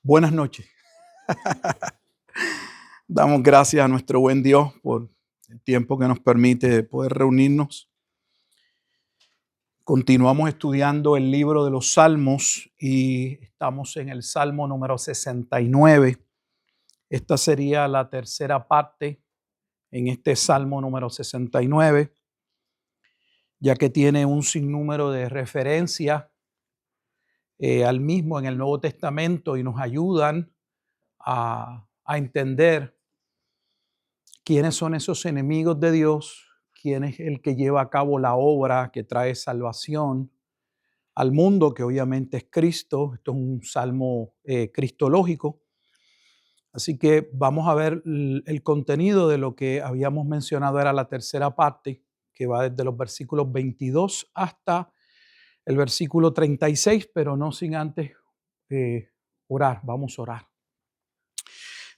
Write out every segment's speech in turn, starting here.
Buenas noches. Damos gracias a nuestro buen Dios por el tiempo que nos permite poder reunirnos. Continuamos estudiando el libro de los Salmos y estamos en el Salmo número 69. Esta sería la tercera parte en este Salmo número 69, ya que tiene un sinnúmero de referencias al mismo en el Nuevo Testamento y nos ayudan a entender quiénes son esos enemigos de Dios, quién es el que lleva a cabo la obra que trae salvación al mundo, que obviamente es Cristo. Esto es un salmo cristológico. Así que vamos a ver el contenido de lo que habíamos mencionado, era la tercera parte, que va desde los versículos 22 hasta el versículo 36, pero no sin antes orar. Vamos a orar.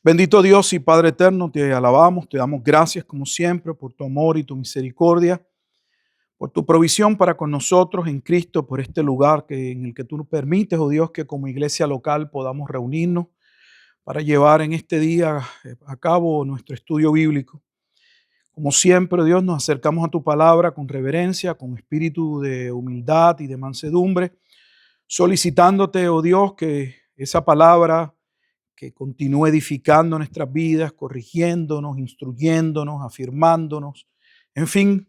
Bendito Dios y Padre eterno, te alabamos, te damos gracias como siempre por tu amor y tu misericordia, por tu provisión para con nosotros en Cristo, por este lugar en el que tú nos permites, oh Dios, que como iglesia local podamos reunirnos para llevar en este día a cabo nuestro estudio bíblico. Como siempre, Dios, nos acercamos a tu palabra con reverencia, con espíritu de humildad y de mansedumbre, solicitándote, oh Dios, que esa palabra que continúe edificando nuestras vidas, corrigiéndonos, instruyéndonos, afirmándonos, en fin,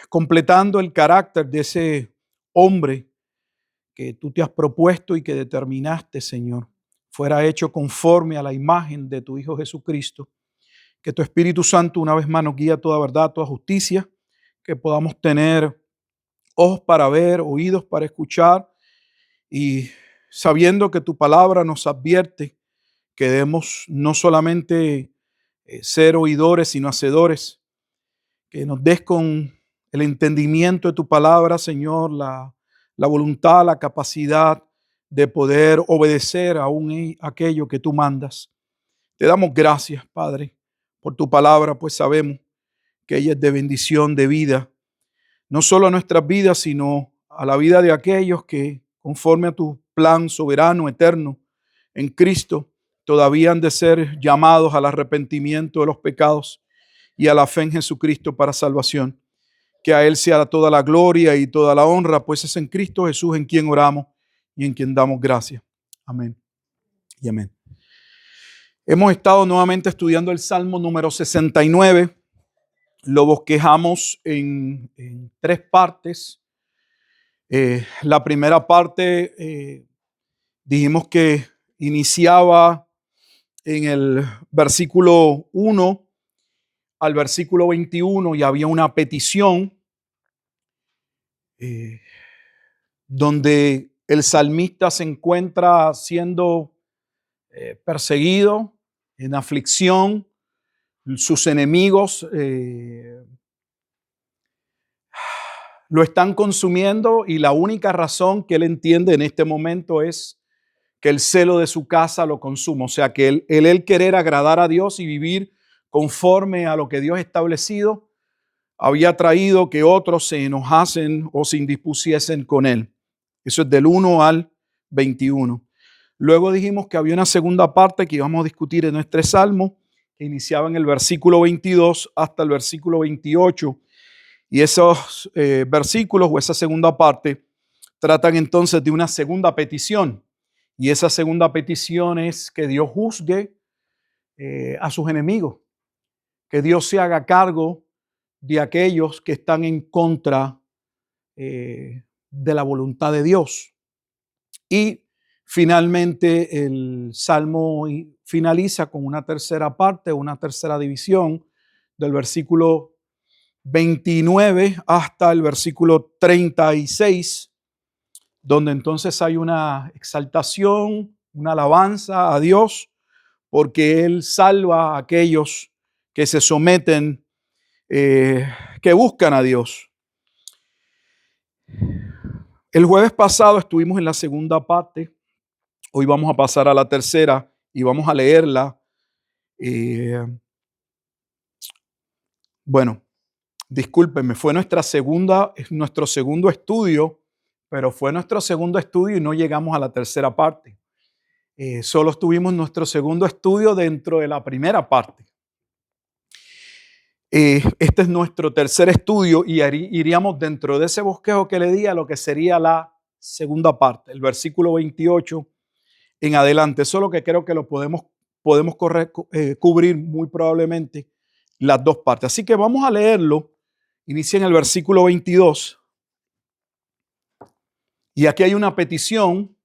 completando el carácter de ese hombre que tú te has propuesto y que determinaste, Señor, fuera hecho conforme a la imagen de tu Hijo Jesucristo. Que tu Espíritu Santo una vez más nos guíe a toda verdad, a toda justicia, que podamos tener ojos para ver, oídos para escuchar y sabiendo que tu palabra nos advierte que debemos no solamente ser oidores, sino hacedores, que nos des con el entendimiento de tu palabra, Señor, la voluntad, la capacidad de poder obedecer aún aquello que tú mandas. Te damos gracias, Padre, por tu palabra, pues sabemos que ella es de bendición, de vida, no solo a nuestras vidas, sino a la vida de aquellos que, conforme a tu plan soberano, eterno, en Cristo, todavía han de ser llamados al arrepentimiento de los pecados y a la fe en Jesucristo para salvación. Que a Él sea toda la gloria y toda la honra, pues es en Cristo Jesús en quien oramos y en quien damos gracias. Amén y amén. Hemos estado nuevamente estudiando el Salmo número 69. Lo bosquejamos en tres partes. La primera parte dijimos que iniciaba en el versículo 1 al versículo 21 y había una petición donde el salmista se encuentra siendo perseguido, en aflicción, sus enemigos lo están consumiendo y la única razón que él entiende en este momento es que el celo de su casa lo consuma. O sea, que él querer agradar a Dios y vivir conforme a lo que Dios ha establecido había traído que otros se enojasen o se indispusiesen con él. Eso es del 1 al 21. Luego dijimos que había una segunda parte que íbamos a discutir en nuestro salmo, que iniciaba en el versículo 22 hasta el versículo 28. Y esos versículos o esa segunda parte tratan entonces de una segunda petición. Y esa segunda petición es que Dios juzgue a sus enemigos, que Dios se haga cargo de aquellos que están en contra de la voluntad de Dios. Y finalmente el Salmo finaliza con una tercera parte, una tercera división del versículo 29 hasta el versículo 36, donde entonces hay una exaltación, una alabanza a Dios, porque Él salva a aquellos que se someten, que buscan a Dios. El jueves pasado estuvimos en la segunda parte. Hoy vamos a pasar a la tercera y vamos a leerla. Bueno, discúlpenme, fue nuestro segundo estudio, pero fue nuestro segundo estudio y no llegamos a la tercera parte. Solo estuvimos nuestro segundo estudio dentro de la primera parte. Este es nuestro tercer estudio y iríamos dentro de ese bosquejo que le di a lo que sería la segunda parte, el versículo 28 en adelante. Eso es lo que creo que lo podemos cubrir muy probablemente las dos partes. Así que vamos a leerlo. Inicia en el versículo 22. Y aquí hay una petición.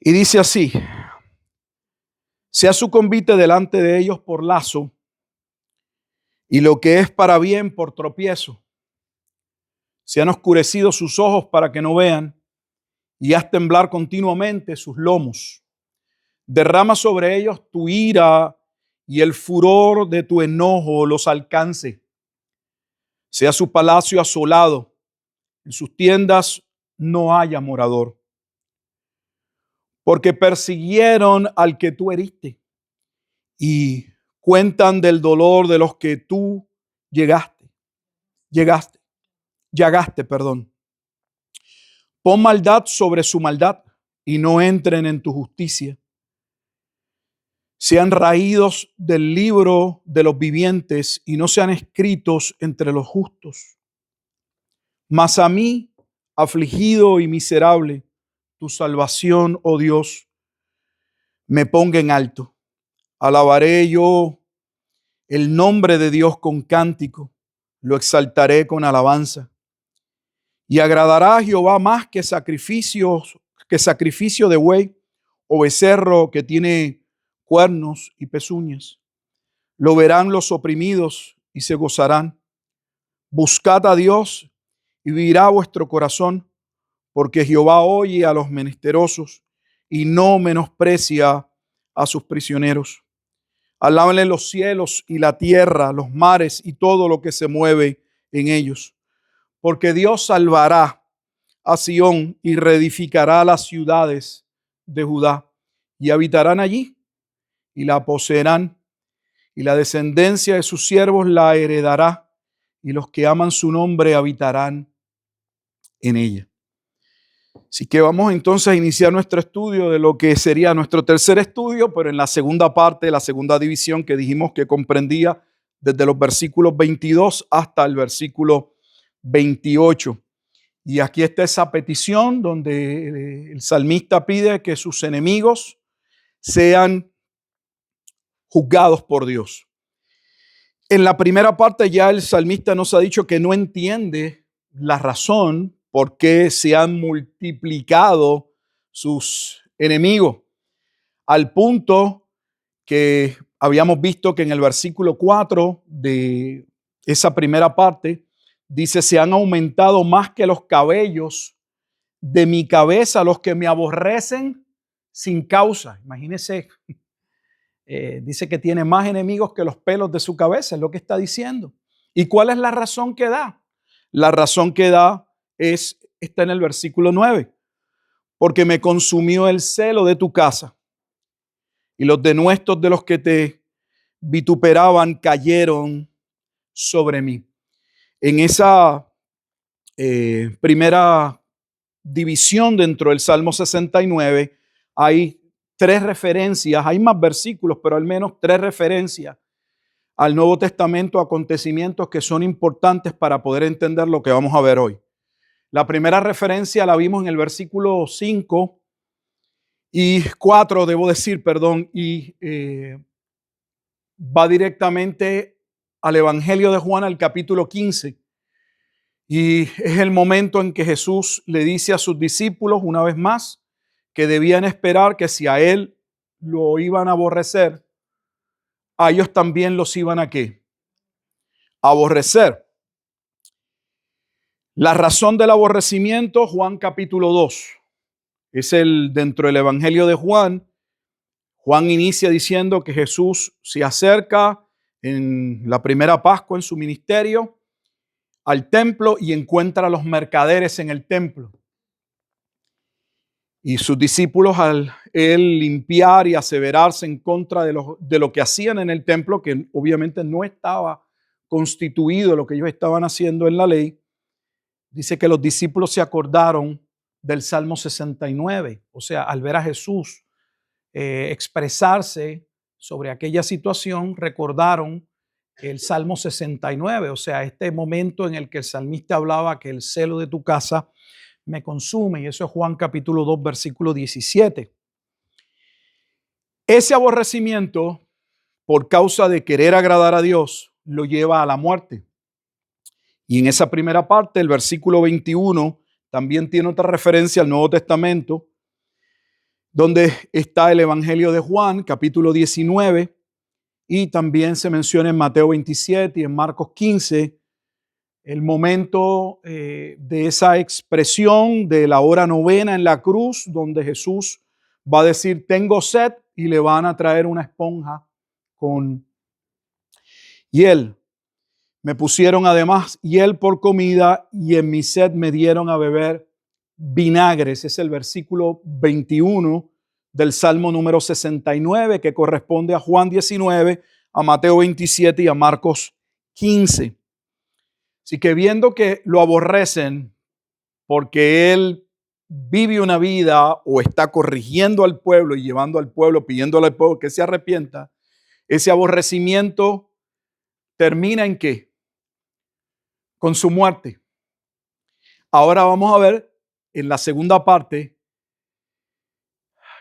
Y dice así: sea su convite delante de ellos por lazo, y lo que es para bien por tropiezo. Sean oscurecidos sus ojos para que no vean, y haz temblar continuamente sus lomos. Derrama sobre ellos tu ira, y el furor de tu enojo los alcance. Sea su palacio asolado, en sus tiendas no haya morador. Porque persiguieron al que tú heriste, y cuentan del dolor de los que tú llagaste. Pon maldad sobre su maldad y no entren en tu justicia. Sean raídos del libro de los vivientes y no sean escritos entre los justos. Mas a mí, afligido y miserable, tu salvación, oh Dios, me ponga en alto. Alabaré yo el nombre de Dios con cántico, lo exaltaré con alabanza. Y agradará a Jehová más que sacrificio de buey o becerro que tiene cuernos y pezuñas. Lo verán los oprimidos y se gozarán. Buscad a Dios y vivirá vuestro corazón, porque Jehová oye a los menesterosos y no menosprecia a sus prisioneros. Alábenle los cielos y la tierra, los mares y todo lo que se mueve en ellos. Porque Dios salvará a Sión y reedificará las ciudades de Judá, y habitarán allí y la poseerán, y la descendencia de sus siervos la heredará, y los que aman su nombre habitarán en ella. Así que vamos entonces a iniciar nuestro estudio de lo que sería nuestro tercer estudio, pero en la segunda parte, la segunda división que dijimos que comprendía desde los versículos 22 hasta el versículo 28. Y aquí está esa petición donde el salmista pide que sus enemigos sean juzgados por Dios. En la primera parte ya el salmista nos ha dicho que no entiende la razón por qué se han multiplicado sus enemigos, al punto que habíamos visto que en el versículo 4 de esa primera parte dice: se han aumentado más que los cabellos de mi cabeza los que me aborrecen sin causa. Imagínense, dice que tiene más enemigos que los pelos de su cabeza, es lo que está diciendo. ¿Y cuál es la razón que da? La razón que da está en el versículo 9. Porque me consumió el celo de tu casa, y los denuestos de los que te vituperaban cayeron sobre mí. En esa primera división dentro del Salmo 69 hay tres referencias, hay más versículos, pero al menos tres referencias al Nuevo Testamento, acontecimientos que son importantes para poder entender lo que vamos a ver hoy. La primera referencia la vimos en el versículo 5 y 4, debo decir, perdón, y va directamente al Evangelio de Juan, al capítulo 15. Y es el momento en que Jesús le dice a sus discípulos una vez más que debían esperar que si a él lo iban a aborrecer, a ellos también los iban a ¿qué? Aborrecer. La razón del aborrecimiento, Juan capítulo 2. Es dentro del Evangelio de Juan. Juan inicia diciendo que Jesús se acerca en la primera Pascua en su ministerio al templo y encuentra a los mercaderes en el templo. Y sus discípulos, al él limpiar y aseverarse en contra de lo que hacían en el templo, que obviamente no estaba constituido lo que ellos estaban haciendo en la ley, dice que los discípulos se acordaron del Salmo 69. O sea, al ver a Jesús expresarse sobre aquella situación, recordaron el Salmo 69, o sea, este momento en el que el salmista hablaba que el celo de tu casa me consume, y eso es Juan capítulo 2, versículo 17. Ese aborrecimiento por causa de querer agradar a Dios lo lleva a la muerte. Y en esa primera parte, el versículo 21, también tiene otra referencia al Nuevo Testamento, donde está el Evangelio de Juan, capítulo 19, y también se menciona en Mateo 27 y en Marcos 15, el momento de esa expresión de la hora novena en la cruz, donde Jesús va a decir, tengo sed, y le van a traer una esponja con hiel. Me pusieron además hiel por comida y en mi sed me dieron a beber vinagre. Ese es el versículo 21 del Salmo número 69, que corresponde a Juan 19, a Mateo 27 y a Marcos 15. Así que viendo que lo aborrecen porque él vive una vida o está corrigiendo al pueblo y llevando al pueblo, pidiéndole al pueblo que se arrepienta, ese aborrecimiento termina ¿en qué? Con su muerte. Ahora vamos a ver en la segunda parte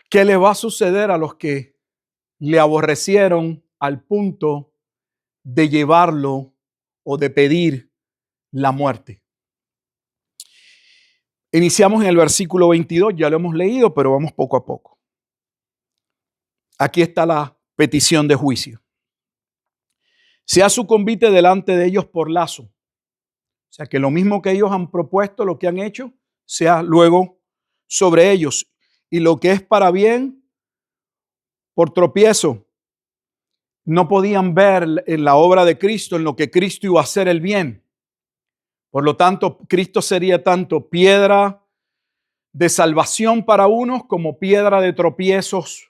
qué le va a suceder a los que le aborrecieron al punto de llevarlo o de pedir la muerte. Iniciamos en el versículo 22, ya lo hemos leído, pero vamos poco a poco. Aquí está la petición de juicio. Sea su convite delante de ellos por lazo. O sea, que lo mismo que ellos han propuesto, lo que han hecho, sea luego sobre ellos. Y lo que es para bien, por tropiezo. No podían ver en la obra de Cristo, en lo que Cristo iba a hacer el bien. Por lo tanto, Cristo sería tanto piedra de salvación para unos como piedra de tropiezos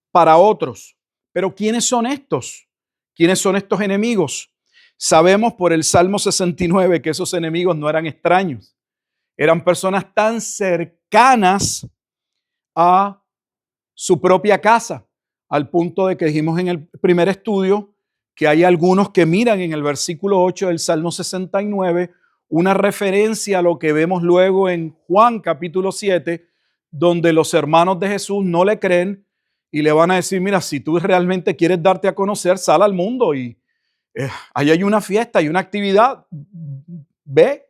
para otros. Pero ¿quiénes son estos? ¿Quiénes son estos enemigos? Sabemos por el Salmo 69 que esos enemigos no eran extraños. Eran personas tan cercanas a su propia casa, al punto de que dijimos en el primer estudio que hay algunos que miran en el versículo 8 del Salmo 69 una referencia a lo que vemos luego en Juan capítulo 7, donde los hermanos de Jesús no le creen y le van a decir, mira, si tú realmente quieres darte a conocer, sal al mundo y ahí hay una fiesta, hay una actividad, ve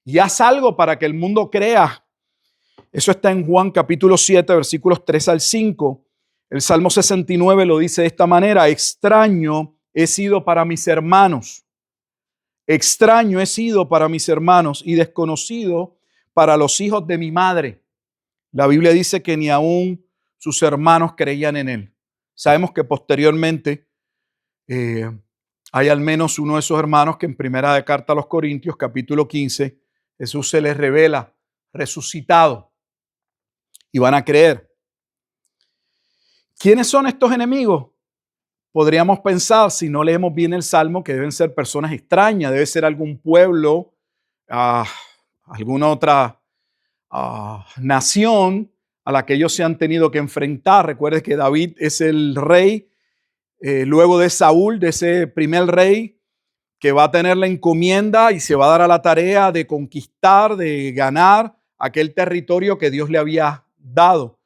y haz algo para que el mundo crea. Eso está en Juan capítulo 7, versículos 3 al 5. El Salmo 69 lo dice de esta manera, extraño he sido para mis hermanos. Extraño he sido para mis hermanos y desconocido para los hijos de mi madre. La Biblia dice que ni aún sus hermanos creían en él. Sabemos que posteriormente hay al menos uno de esos hermanos que en primera de carta a los Corintios, capítulo 15, Jesús se les revela resucitado y van a creer. ¿Quiénes son estos enemigos? Podríamos pensar, si no leemos bien el Salmo, que deben ser personas extrañas, debe ser algún pueblo, alguna otra nación a la que ellos se han tenido que enfrentar. Recuerden que David es el rey, luego de Saúl, de ese primer rey, que va a tener la encomienda y se va a dar a la tarea de conquistar, de ganar aquel territorio que Dios le había dado.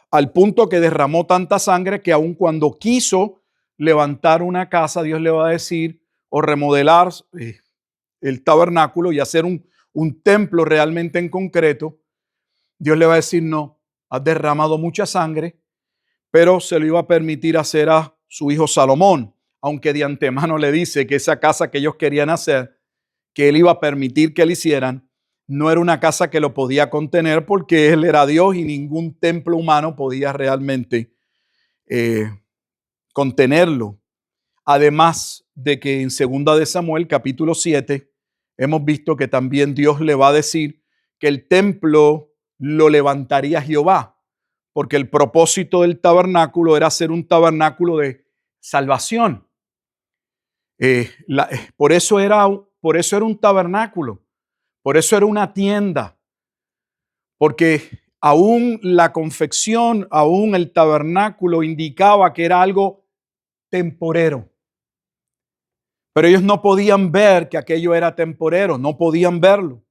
Al punto que derramó tanta sangre que aun cuando quiso levantar una casa, Dios le va a decir, o remodelar el tabernáculo y hacer un templo realmente en concreto, Dios le va a decir, no, has derramado mucha sangre, pero se lo iba a permitir hacer a su hijo Salomón, aunque de antemano le dice que esa casa que ellos querían hacer, que él iba a permitir que le hicieran, no era una casa que lo podía contener porque él era Dios y ningún templo humano podía realmente contenerlo. Además de que en 2 de Samuel capítulo 7 hemos visto que también Dios le va a decir que el templo lo levantaría Jehová, porque el propósito del tabernáculo era ser un tabernáculo de salvación. Por eso era un tabernáculo. Por eso era una tienda, porque aún la confección, aún el tabernáculo indicaba que era algo temporero. Pero ellos no podían ver que aquello era temporero, no podían verlo.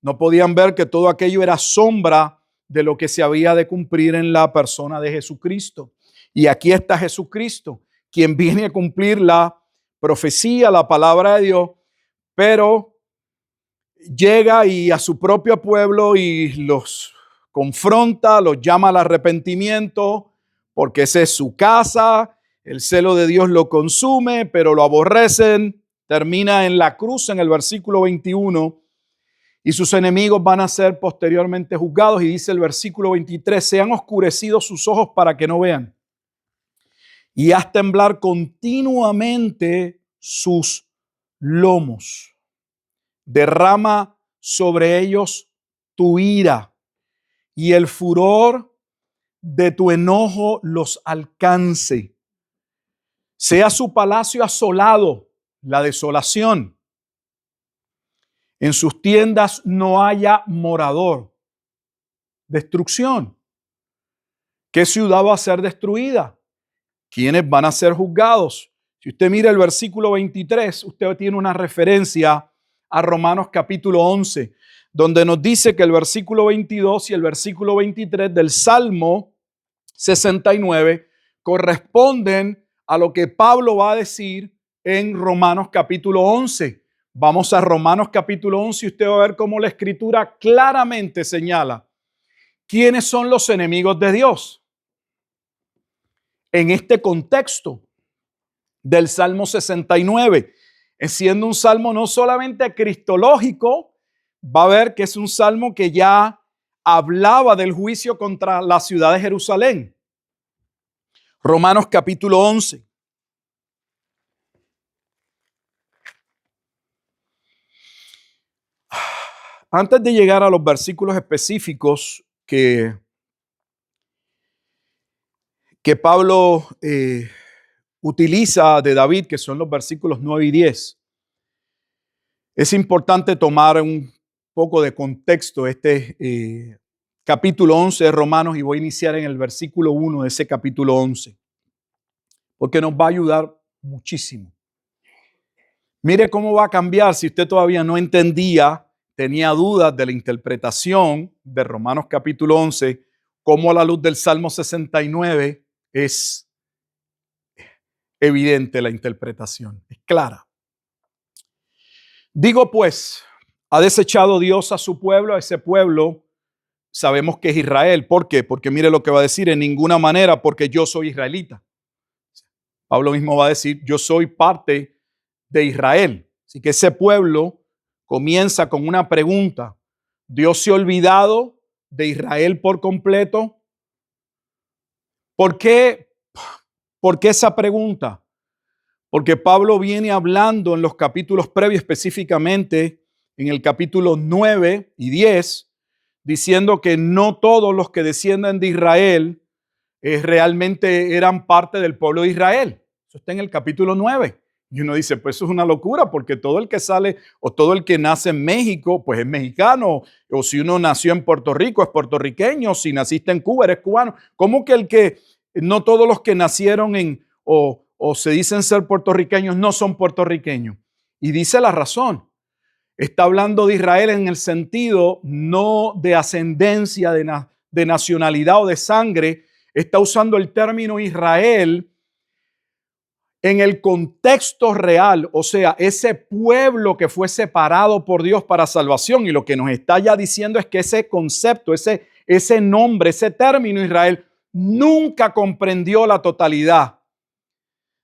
No podían ver que todo aquello era sombra de lo que se había de cumplir en la persona de Jesucristo. Y aquí está Jesucristo, quien viene a cumplir la profecía, la palabra de Dios, pero llega y a su propio pueblo y los confronta, los llama al arrepentimiento, porque esa es su casa, el celo de Dios lo consume, pero lo aborrecen. Termina en la cruz en el versículo 21 y sus enemigos van a ser posteriormente juzgados. Y dice el versículo 23, se han oscurecido sus ojos para que no vean y haz temblar continuamente sus lomos. Derrama sobre ellos tu ira y el furor de tu enojo los alcance. Sea su palacio asolado, la desolación. En sus tiendas no haya morador. Destrucción. ¿Qué ciudad va a ser destruida? ¿Quiénes van a ser juzgados? Si usted mira el versículo 23, usted tiene una referencia a Romanos capítulo 11, donde nos dice que el versículo 22 y el versículo 23 del Salmo 69 corresponden a lo que Pablo va a decir en Romanos capítulo 11. Vamos a Romanos capítulo 11 y usted va a ver cómo la Escritura claramente señala quiénes son los enemigos de Dios. En este contexto del Salmo 69, siendo un salmo no solamente cristológico, va a ver que es un salmo que ya hablaba del juicio contra la ciudad de Jerusalén. Romanos capítulo 11. Antes de llegar a los versículos específicos que Pablo utiliza de David, que son los versículos 9 y 10, es importante tomar un poco de contexto este capítulo 11 de Romanos, y voy a iniciar en el versículo 1 de ese capítulo 11, porque nos va a ayudar muchísimo. Mire cómo va a cambiar si usted todavía no entendía, tenía dudas de la interpretación de Romanos capítulo 11, cómo a la luz del Salmo 69 es evidente la interpretación, es clara. Digo pues, ha desechado Dios a su pueblo, a ese pueblo sabemos que es Israel. ¿Por qué? Porque mire lo que va a decir, en ninguna manera, porque yo soy israelita. Pablo mismo va a decir, yo soy parte de Israel. Así que ese pueblo comienza con una pregunta. ¿Dios se ha olvidado de Israel por completo? ¿Por qué esa pregunta? Porque Pablo viene hablando en los capítulos previos, específicamente en el capítulo 9 y 10, diciendo que no todos los que descienden de Israel realmente eran parte del pueblo de Israel. Eso está en el capítulo 9. Y uno dice, pues eso es una locura, porque todo el que sale o todo el que nace en México, pues es mexicano. O si uno nació en Puerto Rico, es puertorriqueño. Si naciste en Cuba, eres cubano. ¿Cómo que no todos los que nacieron o se dicen ser puertorriqueños no son puertorriqueños? Y dice la razón. Está hablando de Israel en el sentido no de ascendencia, de nacionalidad o de sangre. Está usando el término Israel en el contexto real, o sea, ese pueblo que fue separado por Dios para salvación. Y lo que nos está ya diciendo es que ese concepto, ese nombre, ese término Israel, nunca comprendió la totalidad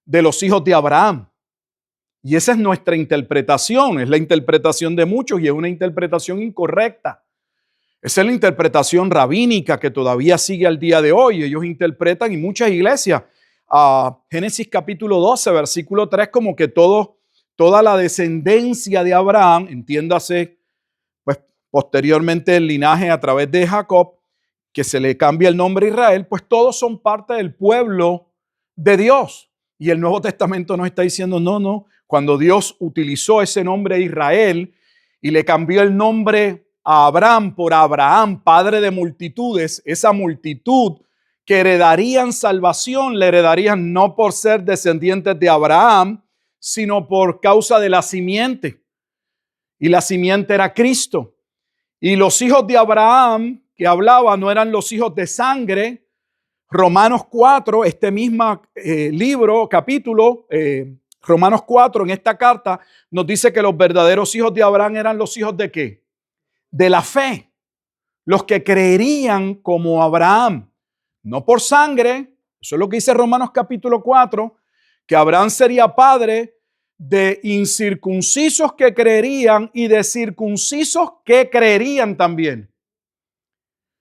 de los hijos de Abraham. Y esa es nuestra interpretación, es la interpretación de muchos y es una interpretación incorrecta. Esa es la interpretación rabínica que todavía sigue al día de hoy. Ellos interpretan, y muchas iglesias, Génesis capítulo 12, versículo 3, como que toda la descendencia de Abraham, entiéndase, pues posteriormente el linaje a través de Jacob, que se le cambia el nombre a Israel, pues todos son parte del pueblo de Dios. Y el Nuevo Testamento nos está diciendo, no, cuando Dios utilizó ese nombre Israel y le cambió el nombre a Abraham por Abraham, padre de multitudes, esa multitud que heredarían salvación, le heredarían no por ser descendientes de Abraham, sino por causa de la simiente. Y la simiente era Cristo. Y los hijos de Abraham que hablaba no eran los hijos de sangre. Romanos 4, este mismo libro, capítulo, Romanos 4, en esta carta, nos dice que los verdaderos hijos de Abraham eran los hijos de ¿qué? De la fe. Los que creerían como Abraham, no por sangre. Eso es lo que dice Romanos capítulo 4, que Abraham sería padre de incircuncisos que creerían y de circuncisos que creerían también.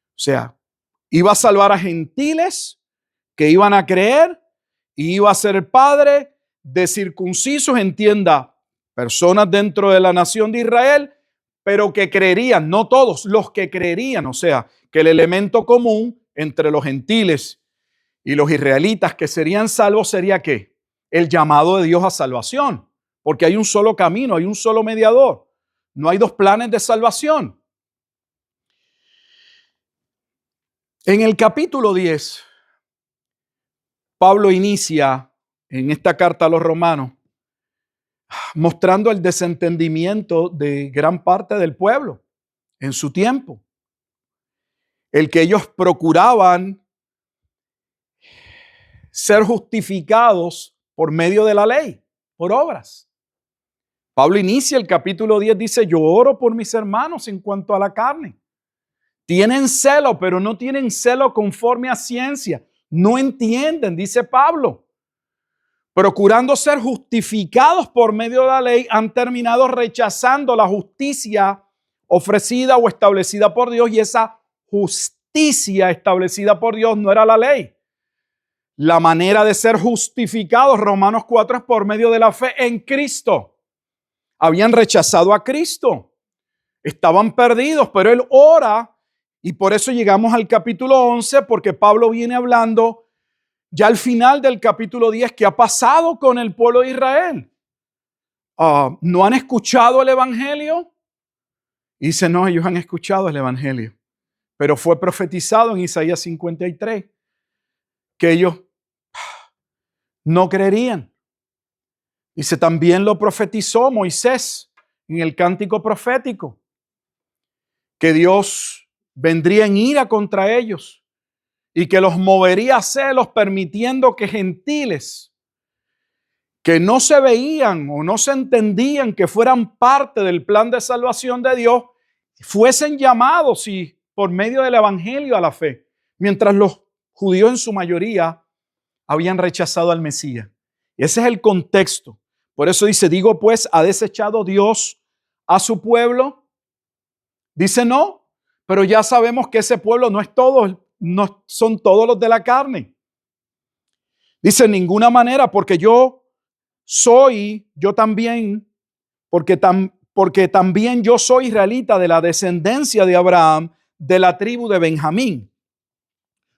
O sea, iba a salvar a gentiles que iban a creer y iba a ser padre de circuncisos, entienda, personas dentro de la nación de Israel, pero que creerían, no todos, los que creerían. O sea, que el elemento común entre los gentiles y los israelitas que serían salvos sería ¿qué? El llamado de Dios a salvación, porque hay un solo camino, hay un solo mediador, no hay dos planes de salvación. En el capítulo 10, Pablo inicia en esta carta a los romanos mostrando el desentendimiento de gran parte del pueblo en su tiempo. El que ellos procuraban ser justificados por medio de la ley, por obras. Pablo inicia el capítulo 10, dice, yo oro por mis hermanos en cuanto a la carne. Tienen celo, pero no tienen celo conforme a ciencia. No entienden, dice Pablo. Procurando ser justificados por medio de la ley, han terminado rechazando la justicia ofrecida o establecida por Dios, y esa justicia establecida por Dios no era la ley. La manera de ser justificados, Romanos 4, es por medio de la fe en Cristo. Habían rechazado a Cristo. Estaban perdidos, pero Él ora, y por eso llegamos al capítulo 11, porque Pablo viene hablando ya al final del capítulo 10, ¿qué ha pasado con el pueblo de Israel? ¿No han escuchado el evangelio? Y dice, no, ellos han escuchado el evangelio, pero fue profetizado en Isaías 53 que ellos no creerían. Dice, también lo profetizó Moisés en el cántico profético, que Dios vendría en ira contra ellos y que los movería a celos, permitiendo que gentiles que no se veían o no se entendían que fueran parte del plan de salvación de Dios, fuesen llamados y por medio del evangelio a la fe, mientras los judíos en su mayoría habían rechazado al Mesías. Y ese es el contexto. Por eso dice, digo pues, ¿ha desechado Dios a su pueblo? Dice no, pero ya sabemos que ese pueblo no es todo, no son todos los de la carne. Dice, en ninguna manera, porque yo también, porque también yo soy israelita de la descendencia de Abraham, de la tribu de Benjamín.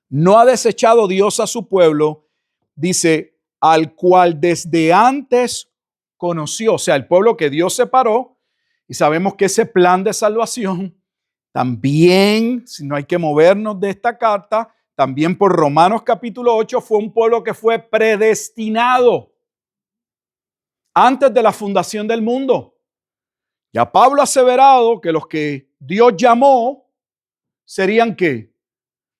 No ha desechado Dios a su pueblo, dice, al cual desde antes conoció. O sea, el pueblo que Dios separó, y sabemos que ese plan de salvación también, si no hay que movernos de esta carta, también por Romanos capítulo 8, fue un pueblo que fue predestinado antes de la fundación del mundo. Ya Pablo ha aseverado que los que Dios llamó serían ¿qué?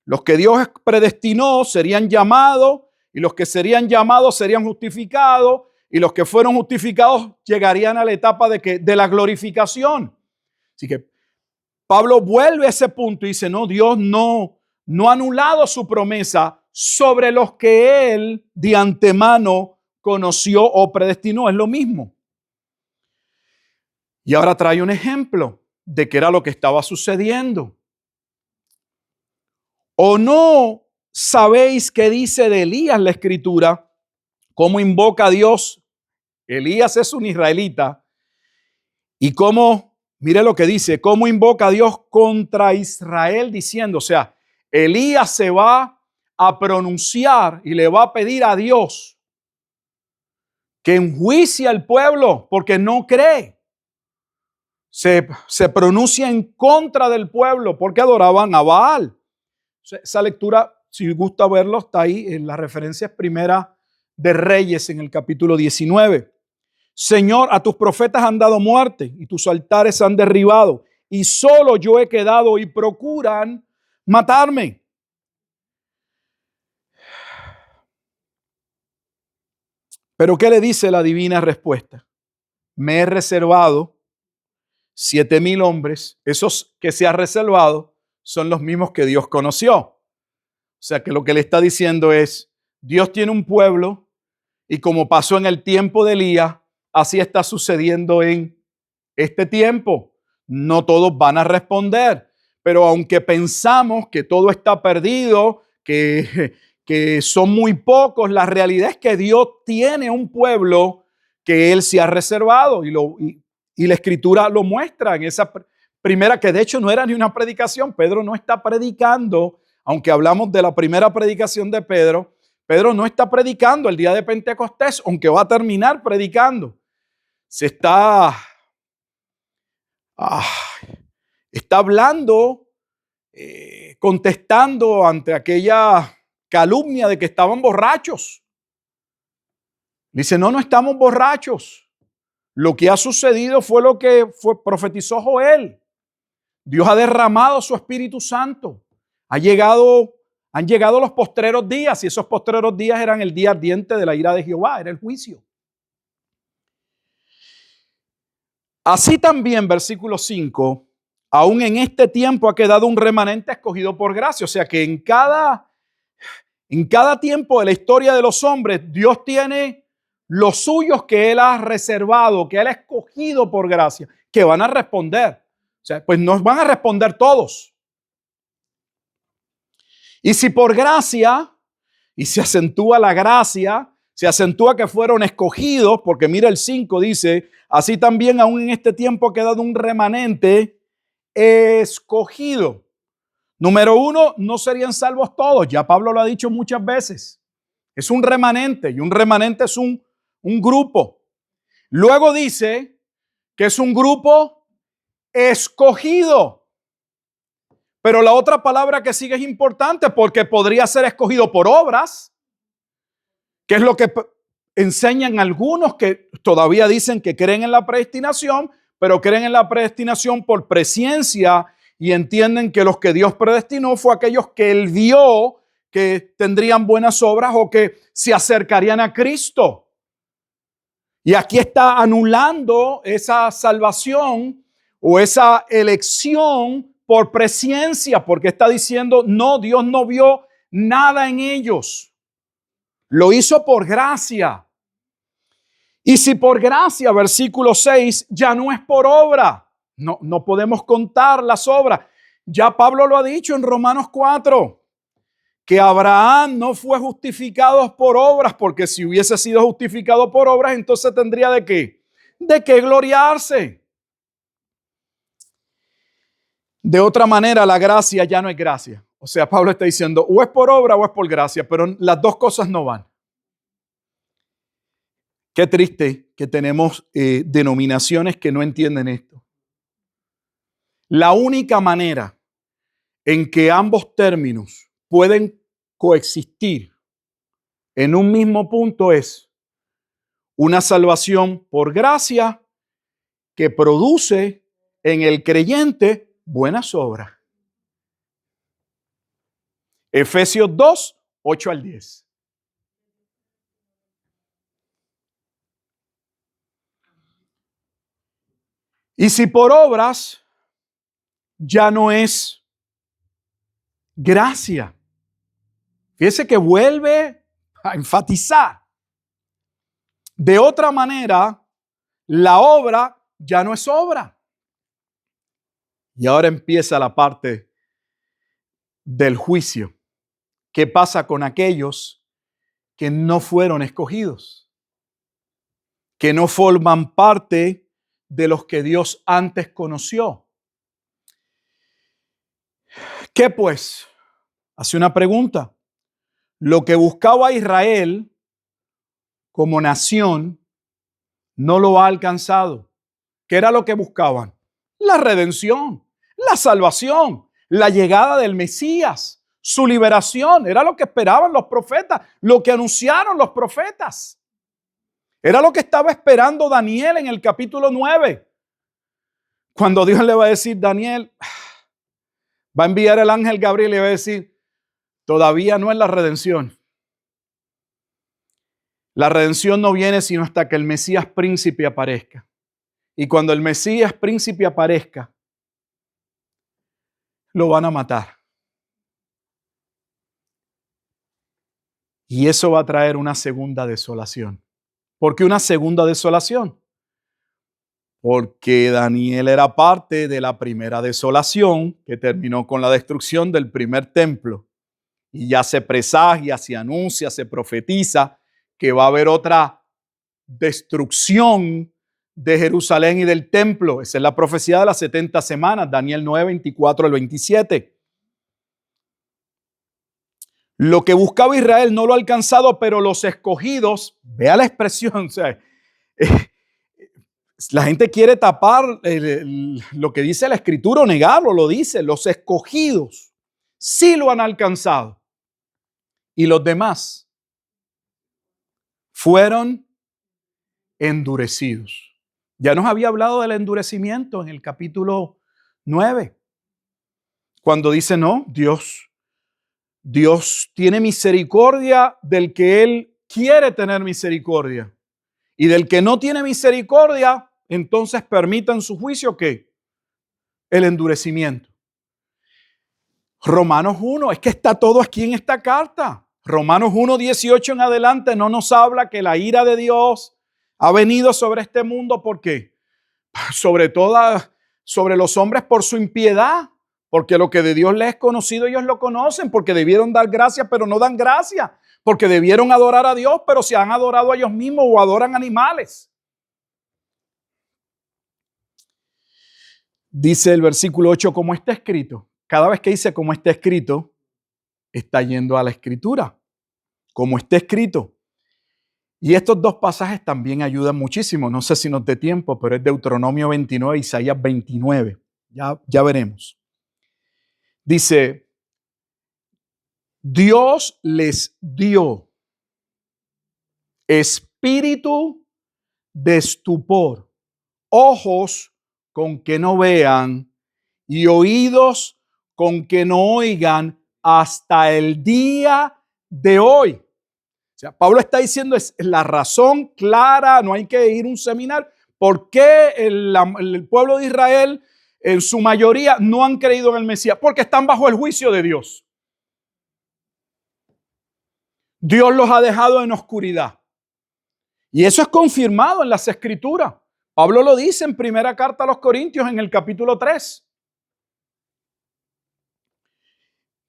Los que Dios predestinó serían llamados, y los que serían llamados serían justificados, y los que fueron justificados llegarían a la etapa de la glorificación. Así que Pablo vuelve a ese punto y dice, no, Dios no ha anulado su promesa sobre los que Él de antemano conoció o predestinó. Es lo mismo. Y ahora trae un ejemplo de qué era lo que estaba sucediendo. ¿O no sabéis qué dice de Elías la Escritura? ¿Cómo invoca a Dios? Elías es un israelita. Y cómo, mire lo que dice, cómo invoca a Dios contra Israel diciendo, o sea, Elías se va a pronunciar y le va a pedir a Dios que enjuicie al pueblo porque no cree. se pronuncia en contra del pueblo porque adoraban a Baal. Esa lectura, si gusta verlo, está ahí en las referencias primeras de Reyes en el capítulo 19. Señor, a tus profetas han dado muerte y tus altares han derribado, y solo yo he quedado y procuran matarme. Pero ¿qué le dice la divina respuesta? Me he reservado 7,000 hombres. Esos que se ha reservado son los mismos que Dios conoció. O sea que lo que le está diciendo es, Dios tiene un pueblo y como pasó en el tiempo de Elías, así está sucediendo en este tiempo. No todos van a responder, pero aunque pensamos que todo está perdido, que son muy pocos, la realidad es que Dios tiene un pueblo que Él se ha reservado y la Escritura lo muestra en esa primera, que de hecho no era ni una predicación. Pedro no está predicando, aunque hablamos de la primera predicación de Pedro. Pedro no está predicando el día de Pentecostés, aunque va a terminar predicando. Se está hablando, contestando ante aquella calumnia de que estaban borrachos. Dice, no estamos borrachos. Lo que ha sucedido fue lo que profetizó Joel. Dios ha derramado su Espíritu Santo. Han llegado los postreros días, y esos postreros días eran el día ardiente de la ira de Jehová, era el juicio. Así también, versículo 5, aún en este tiempo ha quedado un remanente escogido por gracia. O sea que en cada tiempo de la historia de los hombres, Dios tiene los suyos que Él ha reservado, que Él ha escogido por gracia, que van a responder. O sea, pues nos van a responder todos. Y si por gracia, y se acentúa la gracia, se acentúa que fueron escogidos, porque mira el 5 dice, así también aún en este tiempo ha quedado un remanente escogido. Número 1, no serían salvos todos. Ya Pablo lo ha dicho muchas veces. Es un remanente, y un remanente es un grupo. Luego dice que es un grupo escogido. Pero la otra palabra que sigue es importante porque podría ser escogido por obras, que es lo que enseñan algunos que todavía dicen que creen en la predestinación, pero creen en la predestinación por presciencia y entienden que los que Dios predestinó fue aquellos que Él vio que tendrían buenas obras o que se acercarían a Cristo. Y aquí está anulando esa salvación o esa elección por presciencia, porque está diciendo, no, Dios no vio nada en ellos. Lo hizo por gracia. Y si por gracia, versículo 6, ya no es por obra. No podemos contar las obras. Ya Pablo lo ha dicho en Romanos 4, que Abraham no fue justificado por obras, porque si hubiese sido justificado por obras, entonces tendría ¿de qué? De qué gloriarse. De otra manera, la gracia ya no es gracia. O sea, Pablo está diciendo, o es por obra o es por gracia, pero las dos cosas no van. Qué triste que tenemos denominaciones que no entienden esto. La única manera en que ambos términos pueden coexistir en un mismo punto es una salvación por gracia que produce en el creyente buenas obras. Efesios 2, 8 al 10. Y si por obras ya no es gracia. Fíjese que vuelve a enfatizar. De otra manera, la obra ya no es obra. Y ahora empieza la parte del juicio. ¿Qué pasa con aquellos que no fueron escogidos? Que no forman parte de los que Dios antes conoció. ¿Qué pues? Hace una pregunta. Lo que buscaba Israel como nación no lo ha alcanzado. ¿Qué era lo que buscaban? La redención, la salvación, la llegada del Mesías, su liberación. Era lo que esperaban los profetas, lo que anunciaron los profetas. Era lo que estaba esperando Daniel en el capítulo 9. Cuando Dios le va a decir, Daniel, va a enviar el ángel Gabriel y le va a decir, todavía no es la redención. La redención no viene sino hasta que el Mesías príncipe aparezca. Y cuando el Mesías príncipe aparezca, lo van a matar. Y eso va a traer una segunda desolación. ¿Por qué una segunda desolación? Porque Daniel era parte de la primera desolación que terminó con la destrucción del primer templo. Y ya se presagia, se anuncia, se profetiza que va a haber otra destrucción de Jerusalén y del templo. Esa es la profecía de las 70 semanas, Daniel 9, 24 al 27. Lo que buscaba Israel no lo ha alcanzado, pero los escogidos, vea la expresión, o sea, la gente quiere tapar lo que dice la Escritura o negarlo, lo dice, los escogidos sí lo han alcanzado. Y los demás fueron endurecidos. Ya nos había hablado del endurecimiento en el capítulo 9, cuando dice, no, Dios tiene misericordia del que Él quiere tener misericordia. Y del que no tiene misericordia, entonces permita en su juicio que el endurecimiento. Romanos 1, es que está todo aquí en esta carta. Romanos 1, 18 en adelante no nos habla que la ira de Dios ha venido sobre este mundo. ¿Por qué? Sobre los hombres por su impiedad. Porque lo que de Dios les es conocido, ellos lo conocen. Porque debieron dar gracias, pero no dan gracias. Porque debieron adorar a Dios, pero se han adorado a ellos mismos o adoran animales. Dice el versículo 8, como está escrito. Cada vez que dice como está escrito, está yendo a la Escritura. Como está escrito. Y estos dos pasajes también ayudan muchísimo. No sé si nos dé tiempo, pero es Deuteronomio 29, Isaías 29. Ya veremos. Dice, Dios les dio espíritu de estupor, ojos con que no vean y oídos con que no oigan hasta el día de hoy. O sea, Pablo está diciendo es la razón clara, no hay que ir a un seminario, por qué el pueblo de Israel en su mayoría no han creído en el Mesías, porque están bajo el juicio de Dios. Dios los ha dejado en oscuridad. Y eso es confirmado en las Escrituras. Pablo lo dice en primera carta a los Corintios en el capítulo 3.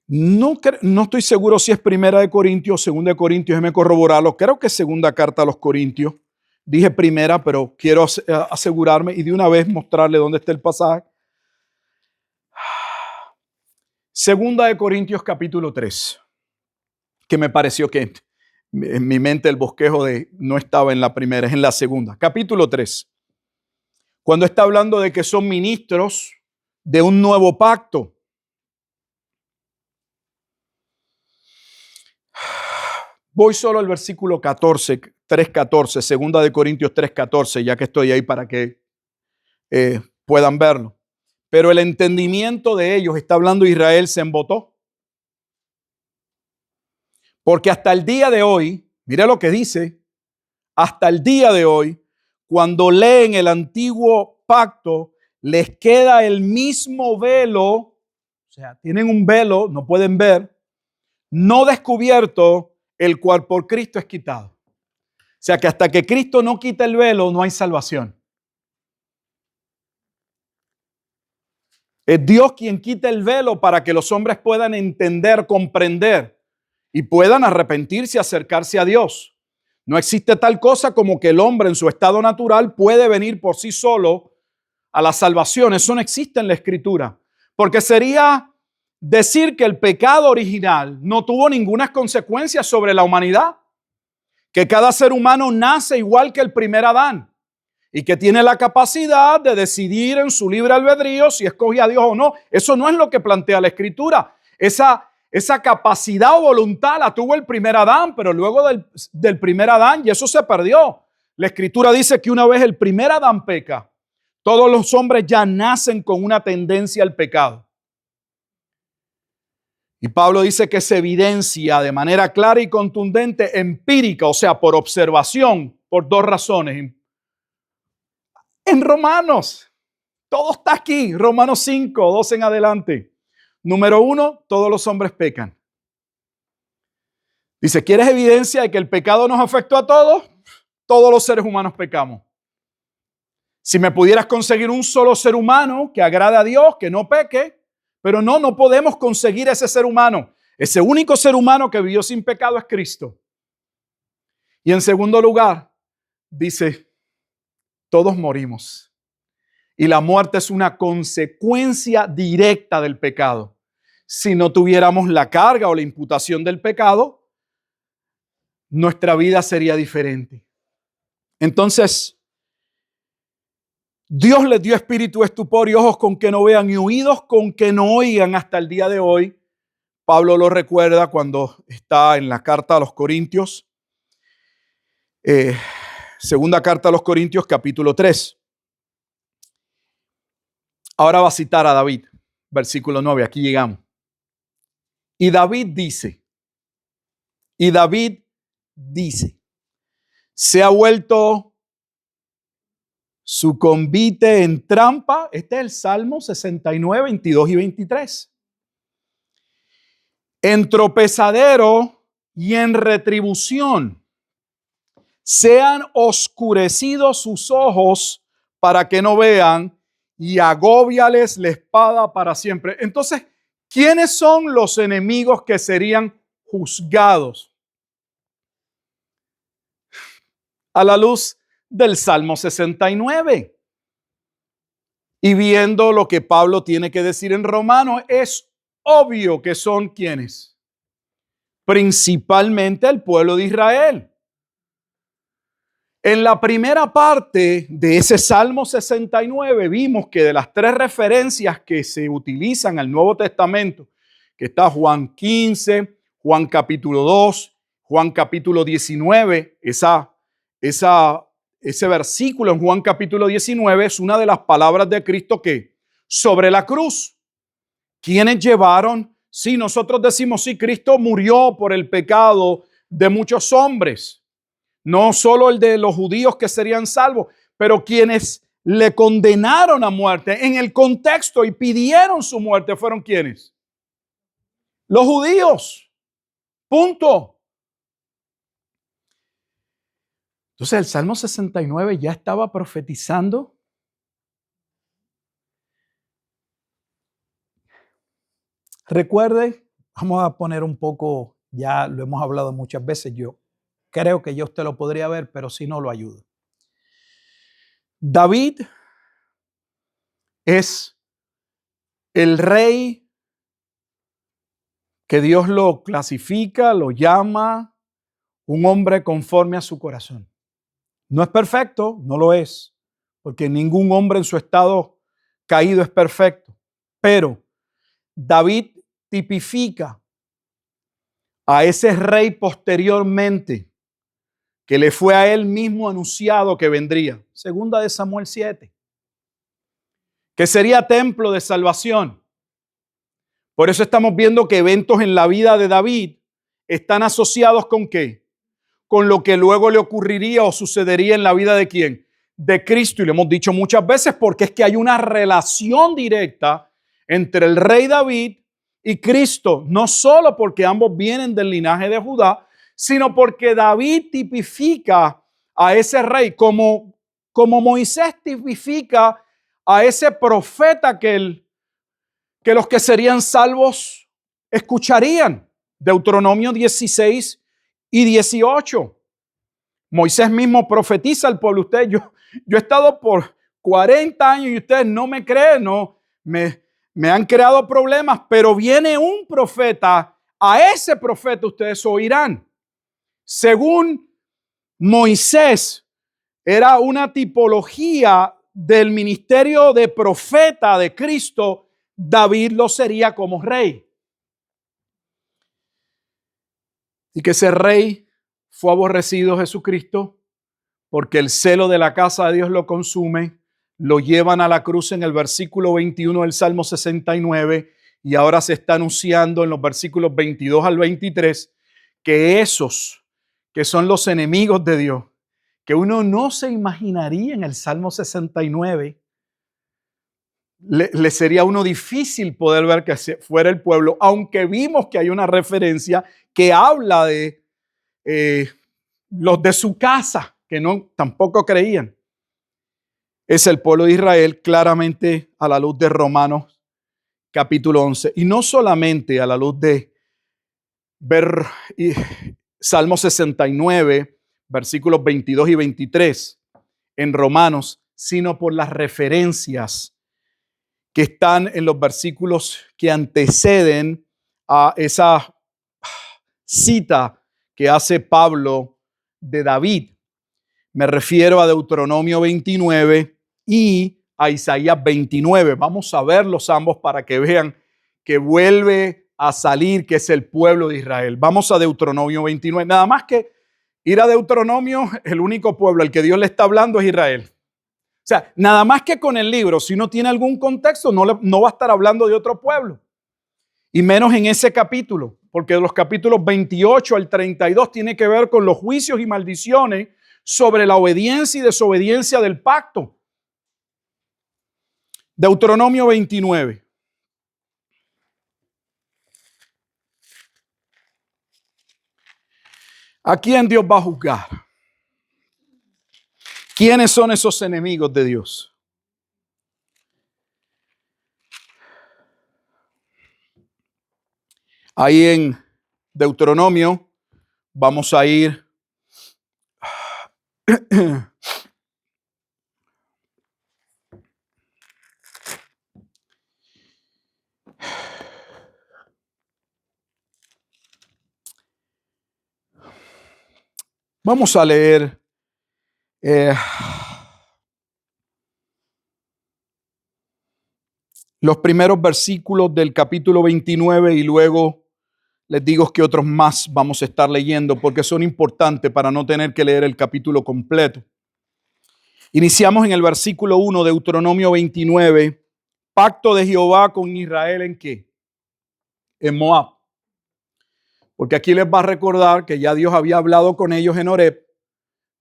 No estoy seguro si es primera de Corintios o segunda de Corintios, déjeme corroborarlo. Creo que es segunda carta a los Corintios. Dije primera, pero quiero asegurarme y de una vez mostrarle dónde está el pasaje. Segunda de Corintios capítulo 3, que me pareció que en mi mente el bosquejo no estaba en la primera, es en la segunda. Capítulo 3, cuando está hablando de que son ministros de un nuevo pacto. Voy solo al versículo 14, 3:14, segunda de Corintios 3:14, ya que estoy ahí para que puedan verlo. Pero el entendimiento de ellos, está hablando Israel, se embotó. Porque hasta el día de hoy, mire lo que dice, hasta el día de hoy, cuando leen el antiguo pacto, les queda el mismo velo, o sea, tienen un velo, no pueden ver, no descubierto, el cual por Cristo es quitado. O sea que hasta que Cristo no quita el velo, no hay salvación. Es Dios quien quita el velo para que los hombres puedan entender, comprender y puedan arrepentirse y acercarse a Dios. No existe tal cosa como que el hombre en su estado natural puede venir por sí solo a la salvación. Eso no existe en la Escritura. Porque sería decir que el pecado original no tuvo ninguna consecuencia sobre la humanidad. Que cada ser humano nace igual que el primer Adán. y que tiene la capacidad de decidir en su libre albedrío si escoge a Dios o no. Eso no es lo que plantea la Escritura. Esa capacidad o voluntad la tuvo el primer Adán, pero luego del primer Adán, y eso se perdió. La Escritura dice que una vez el primer Adán peca, todos los hombres ya nacen con una tendencia al pecado. Y Pablo dice que se evidencia de manera clara y contundente, empírica, o sea, por observación, por dos razones. En Romanos, todo está aquí, Romanos 5, 2 en adelante. Número 1, todos los hombres pecan. Dice, ¿quieres evidencia de que el pecado nos afectó a todos? Todos los seres humanos pecamos. Si me pudieras conseguir un solo ser humano que agrade a Dios, que no peque, pero no podemos conseguir ese ser humano. Ese único ser humano que vivió sin pecado es Cristo. Y en segundo lugar, dice, todos morimos. Y la muerte es una consecuencia directa del pecado. Si no tuviéramos la carga o la imputación del pecado, nuestra vida sería diferente. Entonces, Dios les dio espíritu de estupor y ojos con que no vean y oídos con que no oigan hasta el día de hoy. Pablo lo recuerda cuando está en la carta a los Corintios, segunda carta a los Corintios, capítulo 3. Ahora va a citar a David, versículo 9, aquí llegamos. Y David dice, se ha vuelto su convite en trampa. Este es el Salmo 69, 22 y 23. En tropezadero y en retribución. Sean oscurecidos sus ojos para que no vean y agóbiales la espada para siempre. Entonces, ¿quiénes son los enemigos que serían juzgados? A la luz del Salmo 69. Y viendo lo que Pablo tiene que decir en Romanos, es obvio que son ¿quiénes? Principalmente el pueblo de Israel. En la primera parte de ese Salmo 69 vimos que de las tres referencias que se utilizan al Nuevo Testamento, que está Juan 15, Juan capítulo 2, Juan capítulo 19, ese versículo en Juan capítulo 19 es una de las palabras de Cristo que sobre la cruz, ¿quiénes llevaron? Sí, nosotros decimos, sí, Cristo murió por el pecado de muchos hombres. No solo el de los judíos que serían salvos, pero quienes le condenaron a muerte en el contexto y pidieron su muerte fueron ¿quiénes? Los judíos. Punto. Entonces el Salmo 69 ya estaba profetizando. Recuerde, vamos a poner un poco, ya lo hemos hablado muchas veces, yo creo que yo usted lo podría ver, pero si no lo ayudo. David es el rey que Dios lo clasifica, lo llama un hombre conforme a su corazón. No es perfecto, no lo es, porque ningún hombre en su estado caído es perfecto, pero David tipifica a ese rey posteriormente que le fue a él mismo anunciado que vendría. Segunda de Samuel 7. Que sería templo de salvación. Por eso estamos viendo que eventos en la vida de David están asociados ¿con qué? Con lo que luego le ocurriría o sucedería en la vida de ¿quién? De Cristo. Y lo hemos dicho muchas veces porque es que hay una relación directa entre el rey David y Cristo. No solo porque ambos vienen del linaje de Judá, sino porque David tipifica a ese rey como Moisés tipifica a ese profeta que los que serían salvos escucharían. Deuteronomio 16 y 18. Moisés mismo profetiza al pueblo. Yo he estado por 40 años y ustedes no me creen, no me han creado problemas, pero viene un profeta, a ese profeta ustedes oirán. Según Moisés, era una tipología del ministerio de profeta de Cristo. David lo sería como rey. Y que ese rey fue aborrecido Jesucristo porque el celo de la casa de Dios lo consume. Lo llevan a la cruz en el versículo 21 del Salmo 69 y ahora se está anunciando en los versículos 22 al 23 que esos que son los enemigos de Dios, que uno no se imaginaría en el Salmo 69, le sería a uno difícil poder ver que fuera el pueblo, aunque vimos que hay una referencia que habla de los de su casa, que no tampoco creían. Es el pueblo de Israel, claramente a la luz de Romanos capítulo 11. Y no solamente a la luz de ver Salmo 69, versículos 22 y 23 en Romanos, sino por las referencias que están en los versículos que anteceden a esa cita que hace Pablo de David. Me refiero a Deuteronomio 29 y a Isaías 29. Vamos a verlos ambos para que vean que vuelve a salir, que es el pueblo de Israel. Vamos a Deuteronomio 29. Nada más que ir a Deuteronomio, el único pueblo al que Dios le está hablando es Israel. O sea, nada más que con el libro, si no tiene algún contexto, no va a estar hablando de otro pueblo. Y menos en ese capítulo, porque de los capítulos 28 al 32 tiene que ver con los juicios y maldiciones sobre la obediencia y desobediencia del pacto. Deuteronomio 29. ¿A quién Dios va a juzgar? ¿Quiénes son esos enemigos de Dios? Ahí en Deuteronomio vamos a ir vamos a leer los primeros versículos del capítulo 29 y luego les digo que otros más vamos a estar leyendo porque son importantes para no tener que leer el capítulo completo. Iniciamos en el versículo 1 de Deuteronomio 29, pacto de Jehová con Israel ¿en qué? En Moab. Porque aquí les va a recordar que ya Dios había hablado con ellos en Horeb,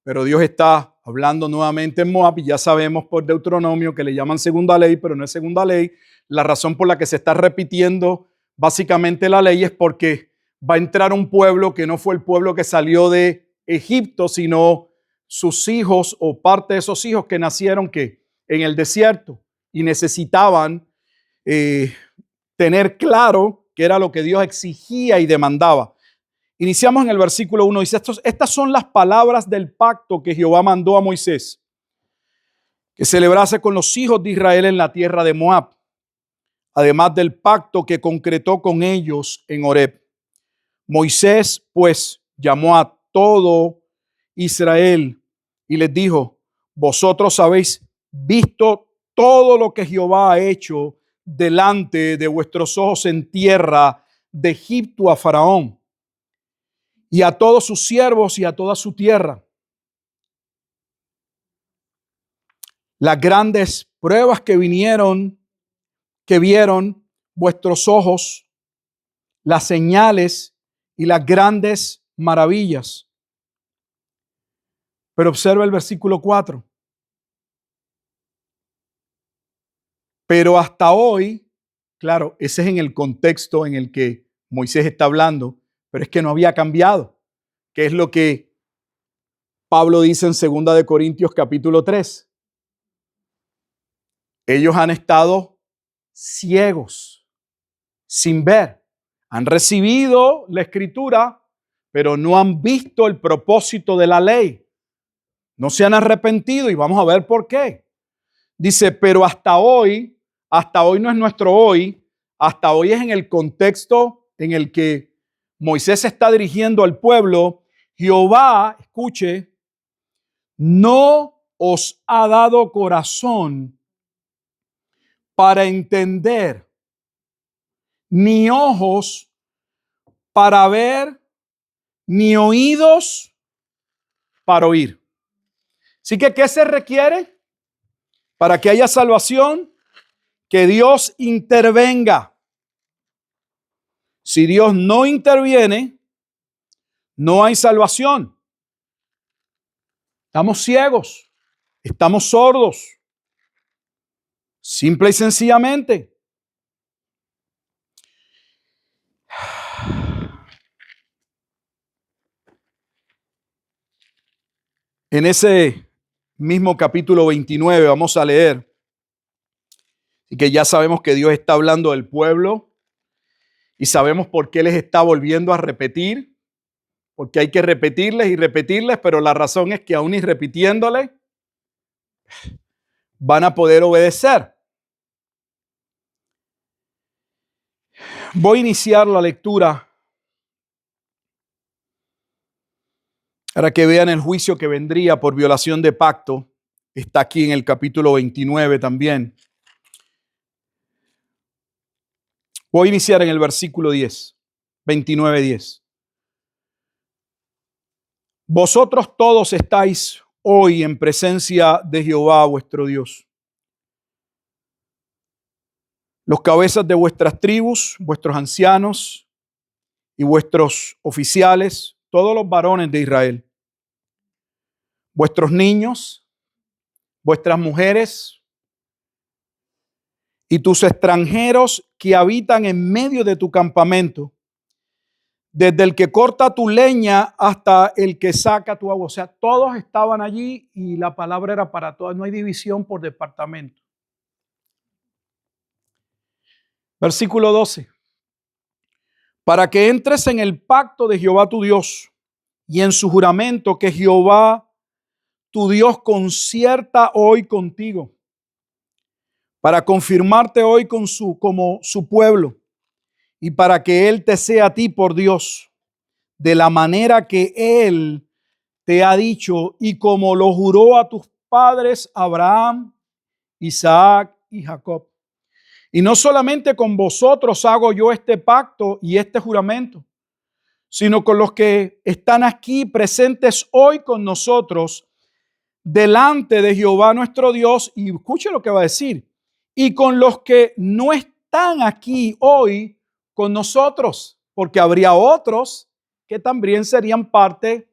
pero Dios está hablando nuevamente en Moab y ya sabemos por Deuteronomio que le llaman segunda ley, pero no es segunda ley. La razón por la que se está repitiendo básicamente la ley es porque va a entrar un pueblo que no fue el pueblo que salió de Egipto, sino sus hijos o parte de esos hijos que nacieron que en el desierto y necesitaban tener claro qué era lo que Dios exigía y demandaba. Iniciamos en el versículo 1. Dice, estas son las palabras del pacto que Jehová mandó a Moisés, que celebrase con los hijos de Israel en la tierra de Moab, además del pacto que concretó con ellos en Horeb. Moisés, pues, llamó a todo Israel y les dijo, vosotros habéis visto todo lo que Jehová ha hecho delante de vuestros ojos en tierra de Egipto a Faraón y a todos sus siervos y a toda su tierra. Las grandes pruebas que vieron vuestros ojos, las señales y las grandes maravillas. Pero observa el versículo 4. Pero hasta hoy, claro, ese es en el contexto en el que Moisés está hablando, pero es que no había cambiado, que es lo que Pablo dice en 2 de Corintios capítulo 3. Ellos han estado ciegos, sin ver. Han recibido la escritura, pero no han visto el propósito de la ley. No se han arrepentido y vamos a ver por qué. Dice, pero hasta hoy no es nuestro hoy, hasta hoy es en el contexto en el que Moisés se está dirigiendo al pueblo. Jehová, escuche, no os ha dado corazón para entender, ni ojos para ver, ni oídos para oír. Así que, ¿qué se requiere para que haya salvación? Que Dios intervenga. Si Dios no interviene, no hay salvación. Estamos ciegos, estamos sordos, simple y sencillamente. En ese mismo capítulo 29 vamos a leer, y que ya sabemos que Dios está hablando del pueblo y sabemos por qué les está volviendo a repetir, porque hay que repetirles y repetirles, pero la razón es que aún y repitiéndole van a poder obedecer. Voy a iniciar la lectura para que vean el juicio que vendría por violación de pacto. Está aquí en el capítulo 29 también. Voy a iniciar en el versículo 10, 29:10. Vosotros todos estáis hoy en presencia de Jehová vuestro Dios. Los cabezas de vuestras tribus, vuestros ancianos y vuestros oficiales, todos los varones de Israel, vuestros niños, vuestras mujeres y tus extranjeros que habitan en medio de tu campamento, desde el que corta tu leña hasta el que saca tu agua. O sea, todos estaban allí y la palabra era para todos. No hay división por departamento. Versículo 12. Para que entres en el pacto de Jehová tu Dios y en su juramento que Jehová tu Dios concierta hoy contigo, para confirmarte hoy como su pueblo y para que Él te sea a ti por Dios, de la manera que Él te ha dicho y como lo juró a tus padres Abraham, Isaac y Jacob. Y no solamente con vosotros hago yo este pacto y este juramento, sino con los que están aquí presentes hoy con nosotros delante de Jehová nuestro Dios. Y escuche lo que va a decir. Y con los que no están aquí hoy con nosotros, porque habría otros que también serían parte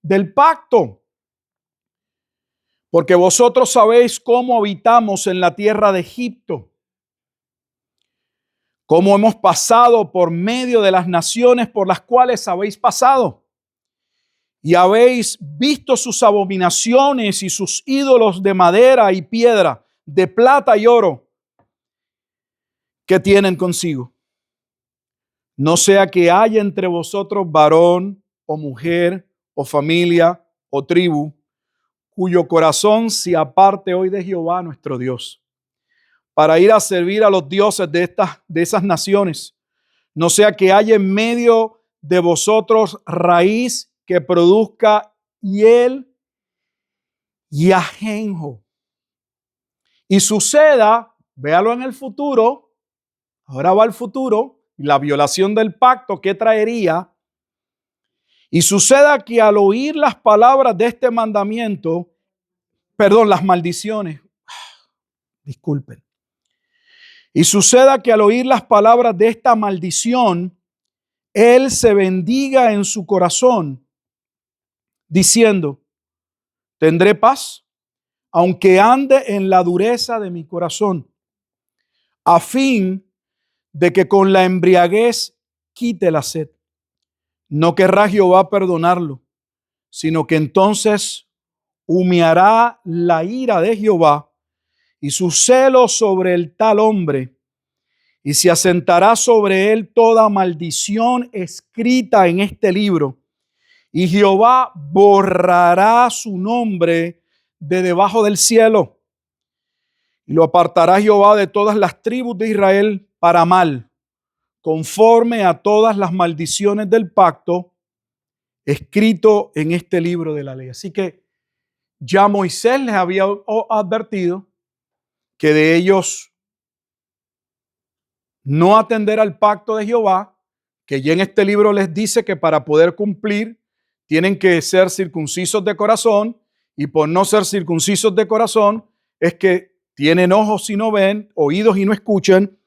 del pacto. Porque vosotros sabéis cómo habitamos en la tierra de Egipto, cómo hemos pasado por medio de las naciones por las cuales habéis pasado, y habéis visto sus abominaciones y sus ídolos de madera y piedra, de plata y oro, que tienen consigo. No sea que haya entre vosotros varón o mujer o familia o tribu, cuyo corazón se aparte hoy de Jehová nuestro Dios, para ir a servir a los dioses de esas naciones. No sea que haya en medio de vosotros raíz que produzca hiel y ajenjo. Y suceda, véalo en el futuro, ahora va el futuro, la violación del pacto que traería. Y suceda que al oír las palabras de este mandamiento, las maldiciones, disculpen. Y suceda que al oír las palabras de esta maldición, él se bendiga en su corazón, diciendo: tendré paz, aunque ande en la dureza de mi corazón, a fin de que con la embriaguez quite la sed. No querrá Jehová perdonarlo, sino que entonces humeará la ira de Jehová y su celo sobre el tal hombre, y se asentará sobre él toda maldición escrita en este libro, y Jehová borrará su nombre de debajo del cielo, y lo apartará Jehová de todas las tribus de Israel para mal, conforme a todas las maldiciones del pacto escrito en este libro de la ley. Así que Ya Moisés les había advertido que de ellos no atender al pacto de Jehová, que ya en este libro les dice que para poder cumplir tienen que ser circuncisos de corazón, y por no ser circuncisos de corazón es que tienen ojos y no ven, oídos y no escuchan,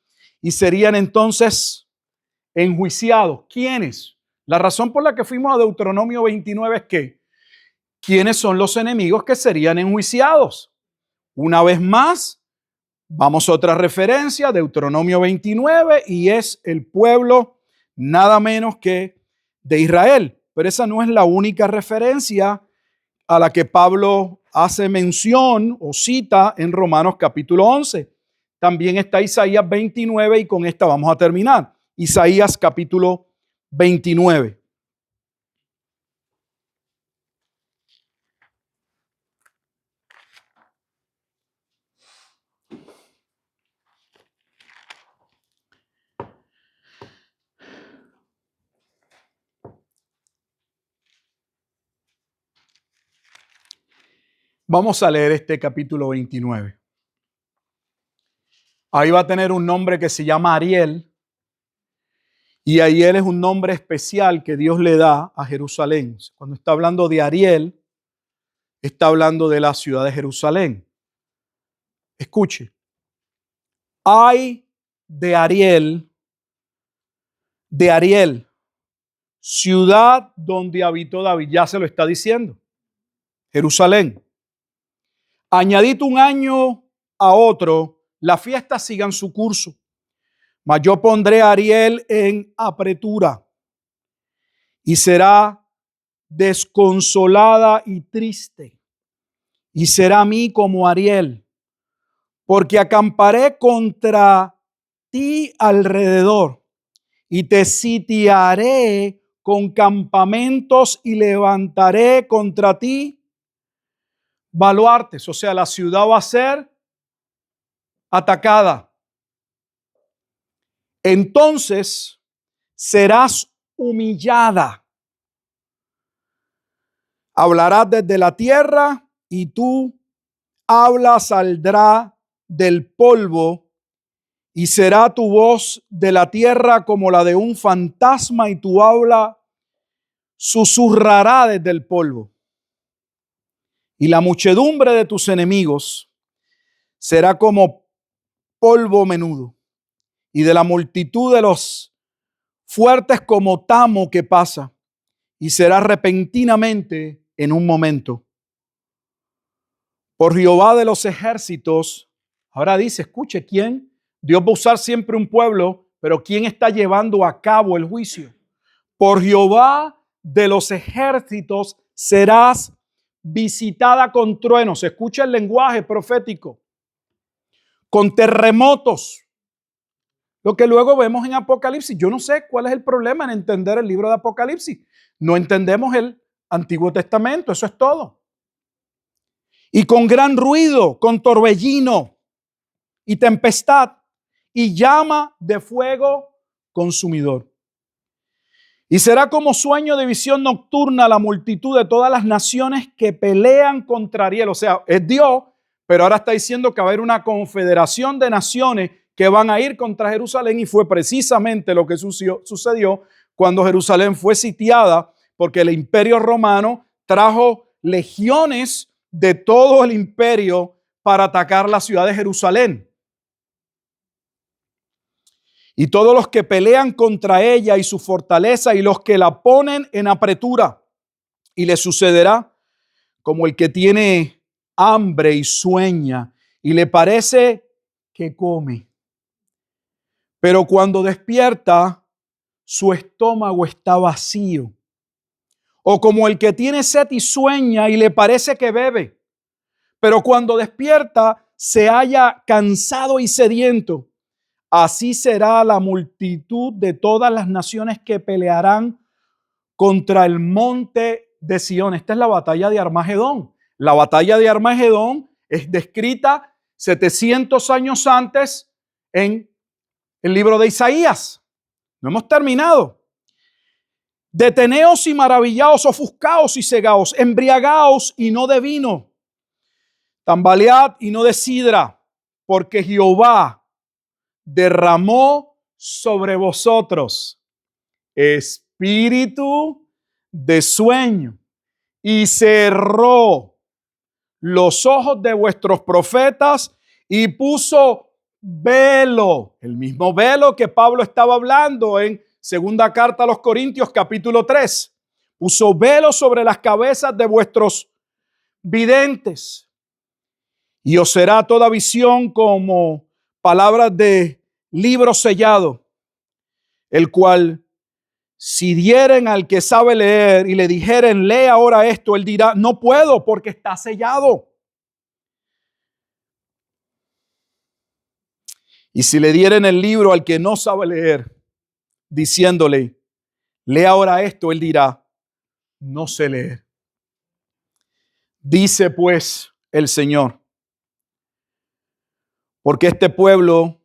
y serían entonces enjuiciados. ¿Quiénes? La razón por la que fuimos a Deuteronomio 29 es que ¿quiénes son los enemigos que serían enjuiciados? Una vez más, vamos a otra referencia, Deuteronomio 29, y es el pueblo nada menos que de Israel. Pero esa no es la única referencia a la que Pablo hace mención o cita en Romanos capítulo 11. También está Isaías 29 y con esta vamos a terminar. Isaías capítulo 29. Vamos a leer este capítulo 29. Ahí va a tener un nombre que se llama Ariel. Y Ariel es un nombre especial que Dios le da a Jerusalén. Cuando está hablando de Ariel, está hablando de la ciudad de Jerusalén. Escuche. Ay de Ariel, ciudad donde habitó David. Ya se lo está diciendo. Jerusalén. Añadid un año a otro, las fiestas sigan su curso. Mas yo pondré a Ariel en apretura y será desconsolada y triste. Y será a mí como Ariel, porque acamparé contra ti alrededor y te sitiaré con campamentos y levantaré contra ti baluartes. O sea, la ciudad va a ser atacada. Entonces serás humillada. Hablarás desde la tierra y tu habla saldrá del polvo y será tu voz de la tierra como la de un fantasma y tu habla susurrará desde el polvo. Y la muchedumbre de tus enemigos será como polvo menudo y de la multitud de los fuertes como tamo que pasa y será repentinamente en un momento. Por Jehová de los ejércitos, ahora dice, escuche, ¿quién? Dios va a usar siempre un pueblo, pero ¿quién está llevando a cabo el juicio? Por Jehová de los ejércitos serás visitada con truenos. Escucha el lenguaje profético. Con terremotos. Lo que luego vemos en Apocalipsis. Yo no sé cuál es el problema en entender el libro de Apocalipsis. No entendemos el Antiguo Testamento, eso es todo. Y con gran ruido, con torbellino y tempestad y llama de fuego consumidor. Y será como sueño de visión nocturna la multitud de todas las naciones que pelean contra Ariel. O sea, es Dios, pero ahora está diciendo que va a haber una confederación de naciones que van a ir contra Jerusalén, y fue precisamente lo que sucedió cuando Jerusalén fue sitiada, porque el imperio romano trajo legiones de todo el imperio para atacar la ciudad de Jerusalén. Y todos los que pelean contra ella y su fortaleza y los que la ponen en apretura, y le sucederá como el que tiene hambre y sueña y le parece que come. Pero cuando despierta, su estómago está vacío. O como el que tiene sed y sueña y le parece que bebe. Pero cuando despierta, se halla cansado y sediento. Así será la multitud de todas las naciones que pelearán contra el monte de Sión. Esta es la batalla de Armagedón. La batalla de Armagedón es descrita 700 años antes en el libro de Isaías. No hemos terminado. Deteneos y maravillaos, ofuscaos y cegaos, embriagaos y no de vino, Tambalead y no de sidra, porque Jehová derramó sobre vosotros espíritu de sueño y cerró los ojos de vuestros profetas y puso velo, el mismo velo que Pablo estaba hablando en segunda carta a los Corintios capítulo 3. Puso velo sobre las cabezas de vuestros videntes y os será toda visión como palabras de libro sellado, el cual si dieren al que sabe leer y le dijeren, lee ahora esto, él dirá, no puedo porque está sellado. Y si le dieren el libro al que no sabe leer, diciéndole, lee ahora esto, él dirá, no sé leer. Dice pues el Señor, porque este pueblo,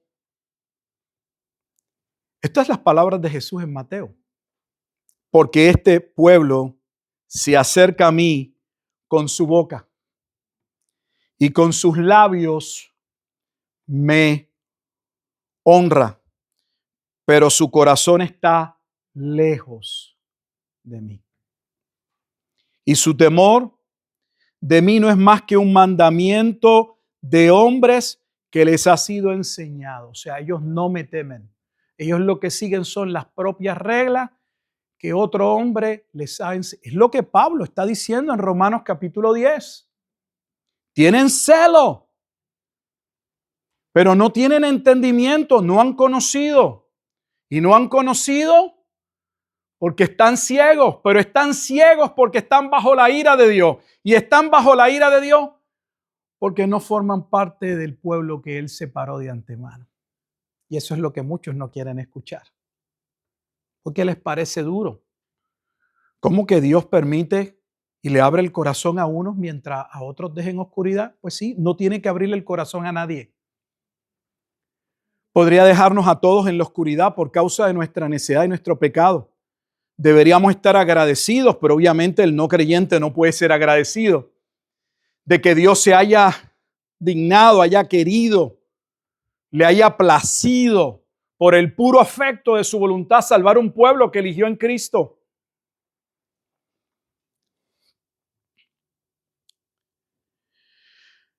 estas son las palabras de Jesús en Mateo, porque este pueblo se acerca a mí con su boca y con sus labios me honra, pero su corazón está lejos de mí. Y su temor de mí no es más que un mandamiento de hombres que les ha sido enseñado. O sea, ellos no me temen. Ellos lo que siguen son las propias reglas que otro hombre les ha enseñado. Es lo que Pablo está diciendo en Romanos capítulo 10. Tienen celo, pero no tienen entendimiento, no han conocido. Y no han conocido porque están ciegos, pero están ciegos porque están bajo la ira de Dios. Y están bajo la ira de Dios porque no forman parte del pueblo que Él separó de antemano. Y eso es lo que muchos no quieren escuchar, porque les parece duro. ¿Cómo que Dios permite y le abre el corazón a unos mientras a otros dejen oscuridad? Pues sí, no tiene que abrirle el corazón a nadie. Podría dejarnos a todos en la oscuridad por causa de nuestra necedad y nuestro pecado. Deberíamos estar agradecidos, pero obviamente el no creyente no puede ser agradecido de que Dios se haya dignado, haya querido, le haya placido por el puro afecto de su voluntad salvar un pueblo que eligió en Cristo.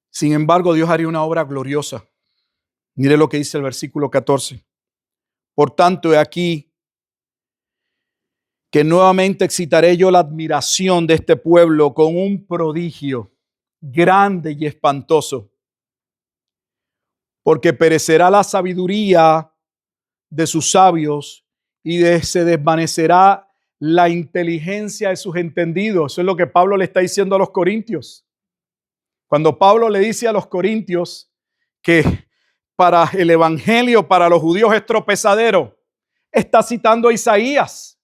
Sin embargo, Dios haría una obra gloriosa. Mire lo que dice el versículo 14. Por tanto, he aquí que nuevamente excitaré yo la admiración de este pueblo con un prodigio grande y espantoso, porque perecerá la sabiduría de sus sabios y se desvanecerá la inteligencia de sus entendidos. Eso es lo que Pablo le está diciendo a los corintios. Cuando Pablo le dice a los corintios que para el evangelio, para los judíos es tropezadero, está citando a Isaías.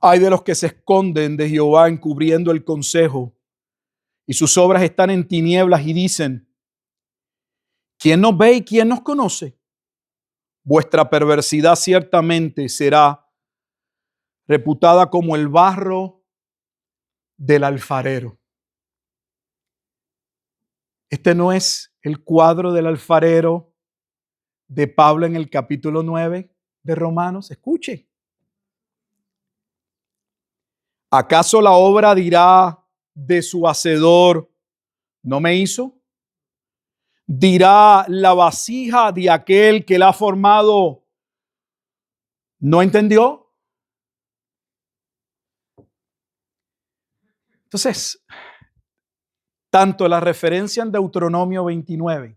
Hay de los que se esconden de Jehová encubriendo el consejo, y sus obras están en tinieblas y dicen, ¿quién nos ve y quién nos conoce? Vuestra perversidad ciertamente será reputada como el barro del alfarero. Este no es el cuadro del alfarero de Pablo en el capítulo 9 de Romanos. Escuche. ¿Acaso la obra dirá de su hacedor, no me hizo? ¿Dirá la vasija de aquel que la ha formado, no entendió? Entonces, tanto la referencia en Deuteronomio 29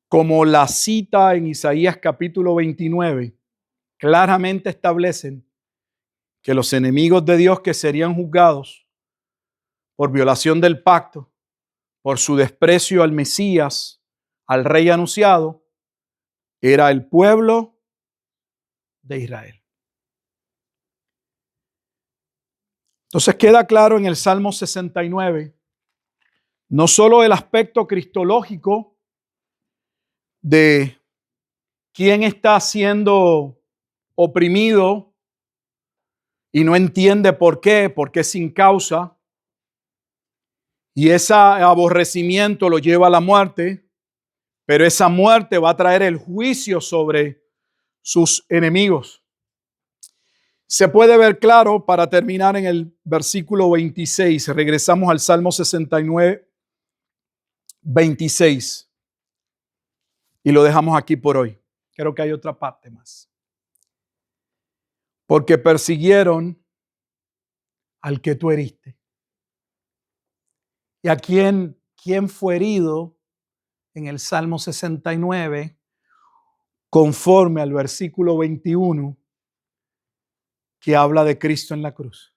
como la cita en Isaías capítulo 29 claramente establecen que los enemigos de Dios que serían juzgados por violación del pacto, por su desprecio al Mesías, al rey anunciado, era el pueblo de Israel. Entonces queda claro en el Salmo 69 no solo el aspecto cristológico de ¿Quién está siendo oprimido y no entiende por qué? Porque es sin causa. Y ese aborrecimiento lo lleva a la muerte, pero esa muerte va a traer el juicio sobre sus enemigos. Se puede ver claro para terminar en el versículo 26. Regresamos al Salmo 69, 26. Y lo dejamos aquí por hoy. Creo que hay otra parte más. Porque persiguieron al que tú heriste. ¿Y a quién fue herido en el Salmo 69? Conforme al versículo 21, que habla de Cristo en la cruz.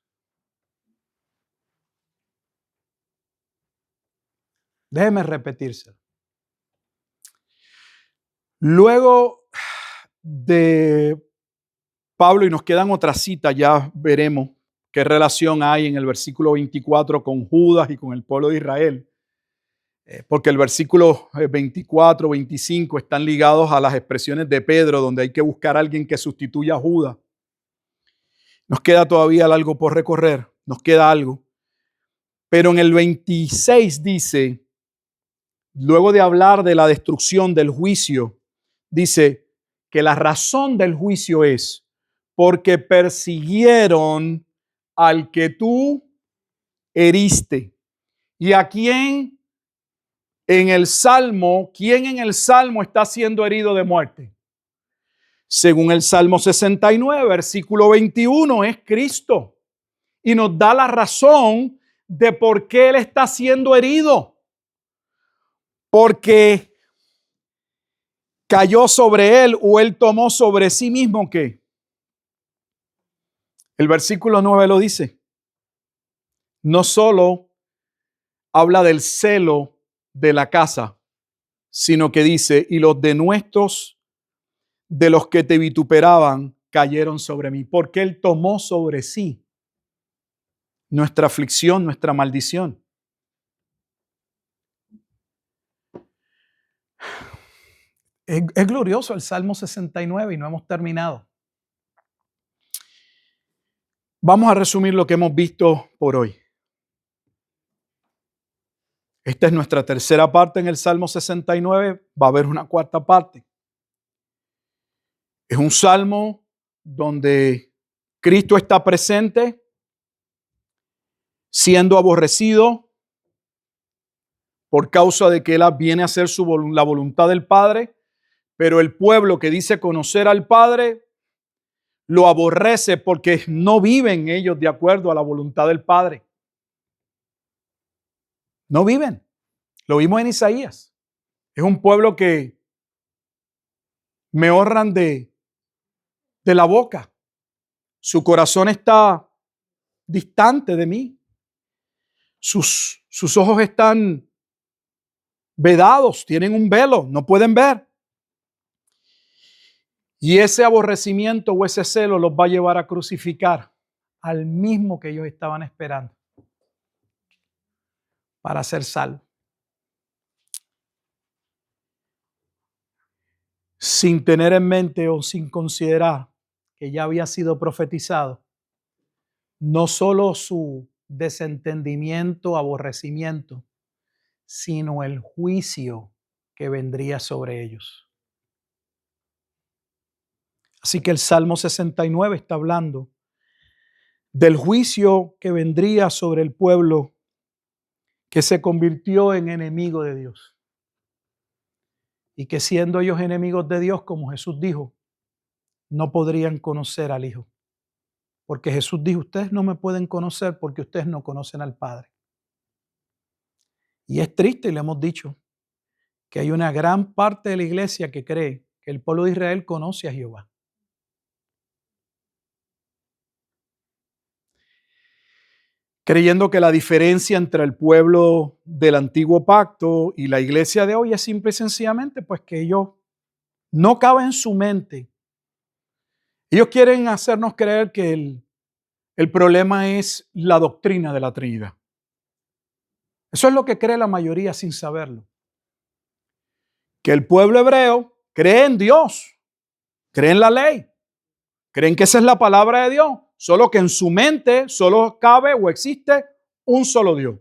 Déjeme repetírselo. Luego de Pablo, y nos quedan otras citas, ya veremos qué relación hay en el versículo 24 con Judas y con el pueblo de Israel, porque el versículo 24, 25 están ligados a las expresiones de Pedro, donde hay que buscar a alguien que sustituya a Judas. Nos queda todavía algo por recorrer, nos queda algo. Pero en el 26 dice, luego de hablar de la destrucción del juicio, dice que la razón del juicio es porque persiguieron al que tú heriste. ¿Y a quién en el Salmo? ¿Quién en el Salmo está siendo herido de muerte? Según el Salmo 69, versículo 21, es Cristo. Y nos da la razón de por qué Él está siendo herido. Porque cayó sobre Él o Él tomó sobre sí mismo, ¿qué? El versículo 9 lo dice. No solo habla del celo de la casa, sino que dice, y los denuestos de los que te vituperaban cayeron sobre mí, porque Él tomó sobre sí nuestra aflicción, nuestra maldición. Es glorioso el Salmo 69 y no hemos terminado. Vamos a resumir lo que hemos visto por hoy. Esta es nuestra tercera parte en el Salmo 69. Va a haber una cuarta parte. Es un salmo donde Cristo está presente, siendo aborrecido por causa de que Él viene a hacer la voluntad del Padre, pero el pueblo que dice conocer al Padre lo aborrece porque no viven ellos de acuerdo a la voluntad del Padre. No viven. Lo vimos en Isaías. Es un pueblo que me honran de la boca. Su corazón está distante de mí. Sus ojos están vedados, tienen un velo, no pueden ver. Y ese aborrecimiento o ese celo los va a llevar a crucificar al mismo que ellos estaban esperando para ser salvos. Sin tener en mente o sin considerar que ya había sido profetizado, no solo su desentendimiento, aborrecimiento, sino el juicio que vendría sobre ellos. Así que el Salmo 69 está hablando del juicio que vendría sobre el pueblo que se convirtió en enemigo de Dios. Y que siendo ellos enemigos de Dios, como Jesús dijo, no podrían conocer al Hijo. Porque Jesús dijo, ustedes no me pueden conocer porque ustedes no conocen al Padre. Y es triste, y le hemos dicho, que hay una gran parte de la iglesia que cree que el pueblo de Israel conoce a Jehová. Creyendo que la diferencia entre el pueblo del antiguo pacto y la iglesia de hoy es simple y sencillamente pues que ellos no cabe en su mente. Ellos quieren hacernos creer que el problema es la doctrina de la Trinidad. Eso es lo que cree la mayoría sin saberlo. Que el pueblo hebreo cree en Dios, Creen la ley. Creen que esa es la palabra de Dios. Solo que en su mente solo cabe o existe un solo Dios.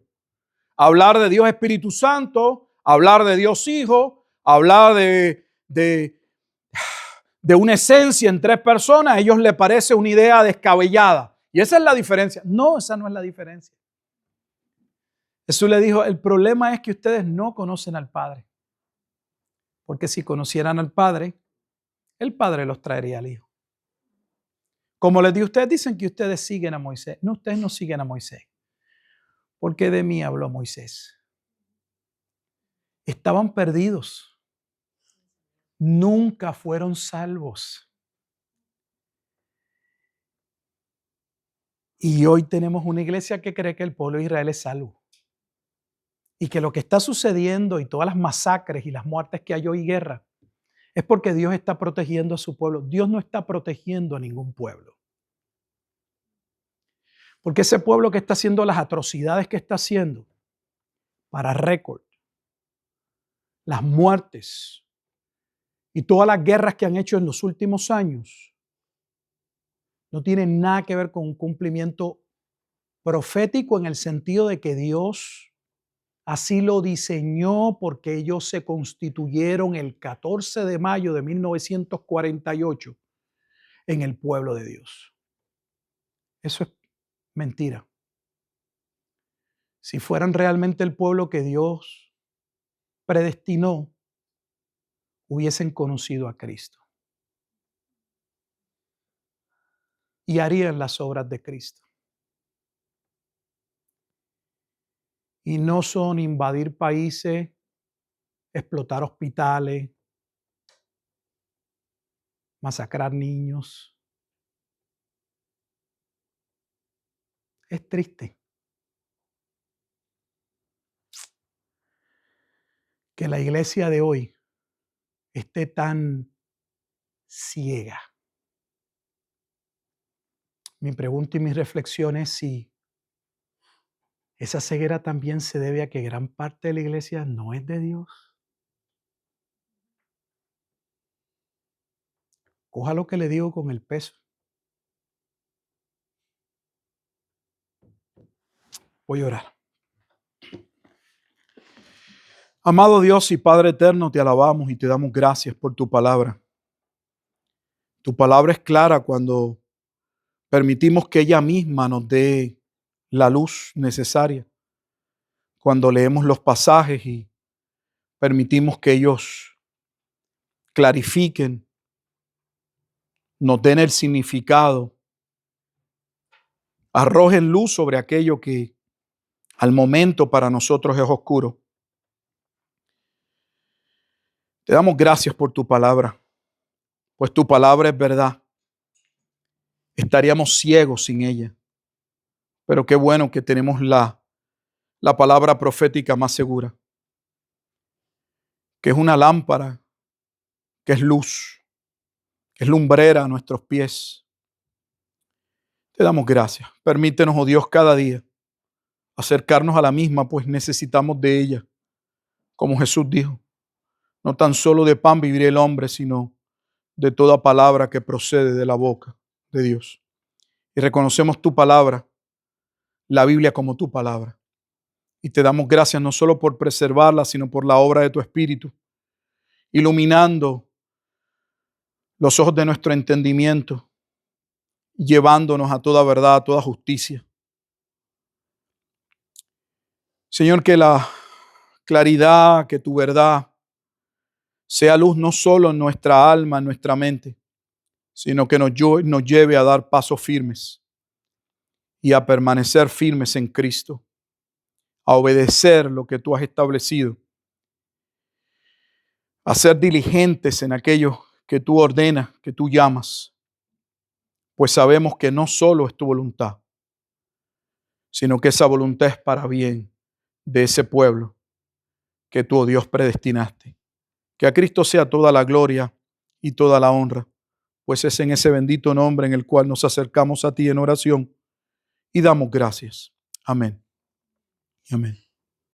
Hablar de Dios Espíritu Santo, hablar de Dios Hijo, hablar de una esencia en tres personas, a ellos les parece una idea descabellada. Y esa es la diferencia. No, esa no es la diferencia. Jesús le dijo, el problema es que ustedes no conocen al Padre. Porque si conocieran al Padre, el Padre los traería al Hijo. Como les digo, ustedes dicen que ustedes siguen a Moisés. No, ustedes no siguen a Moisés. Porque de mí habló Moisés. Estaban perdidos. Nunca fueron salvos. Y hoy tenemos una iglesia que cree que el pueblo de Israel es salvo. Y que lo que está sucediendo y todas las masacres y las muertes que hay hoy, guerra, es porque Dios está protegiendo a su pueblo. Dios no está protegiendo a ningún pueblo. Porque ese pueblo que está haciendo las atrocidades que está haciendo, para récord, las muertes y todas las guerras que han hecho en los últimos años, no tienen nada que ver con un cumplimiento profético en el sentido de que Dios así lo diseñó porque ellos se constituyeron el 14 de mayo de 1948 en el pueblo de Dios. Eso es mentira. Si fueran realmente el pueblo que Dios predestinó, hubiesen conocido a Cristo y harían las obras de Cristo. Y no son invadir países, explotar hospitales, masacrar niños. Es triste que la iglesia de hoy esté tan ciega. Mi pregunta y mi reflexión es si esa ceguera también se debe a que gran parte de la iglesia no es de Dios. Coja lo que le digo con el peso. Voy a orar. Amado Dios y Padre eterno, te alabamos y te damos gracias por tu palabra. Tu palabra es clara cuando permitimos que ella misma nos dé la luz necesaria. Cuando leemos los pasajes y permitimos que ellos clarifiquen, nos den el significado, arrojen luz sobre aquello que al momento para nosotros es oscuro. Te damos gracias por tu palabra, pues tu palabra es verdad. Estaríamos ciegos sin ella. Pero qué bueno que tenemos la palabra profética más segura, que es una lámpara, que es luz, que es lumbrera a nuestros pies. Te damos gracias. Permítenos, oh Dios, cada día acercarnos a la misma, pues necesitamos de ella. Como Jesús dijo, no tan solo de pan vivirá el hombre, sino de toda palabra que procede de la boca de Dios. Y reconocemos tu palabra, la Biblia como tu palabra. Y te damos gracias no solo por preservarla, sino por la obra de tu Espíritu, iluminando los ojos de nuestro entendimiento, llevándonos a toda verdad, a toda justicia. Señor, que la claridad, que tu verdad sea luz no solo en nuestra alma, en nuestra mente, sino que nos lleve a dar pasos firmes y a permanecer firmes en Cristo, a obedecer lo que tú has establecido, a ser diligentes en aquello que tú ordenas, que tú llamas, pues sabemos que no solo es tu voluntad, sino que esa voluntad es para bien de ese pueblo que tú, oh Dios, predestinaste. Que a Cristo sea toda la gloria y toda la honra, pues es en ese bendito nombre en el cual nos acercamos a ti en oración y damos gracias. Amén. Amén.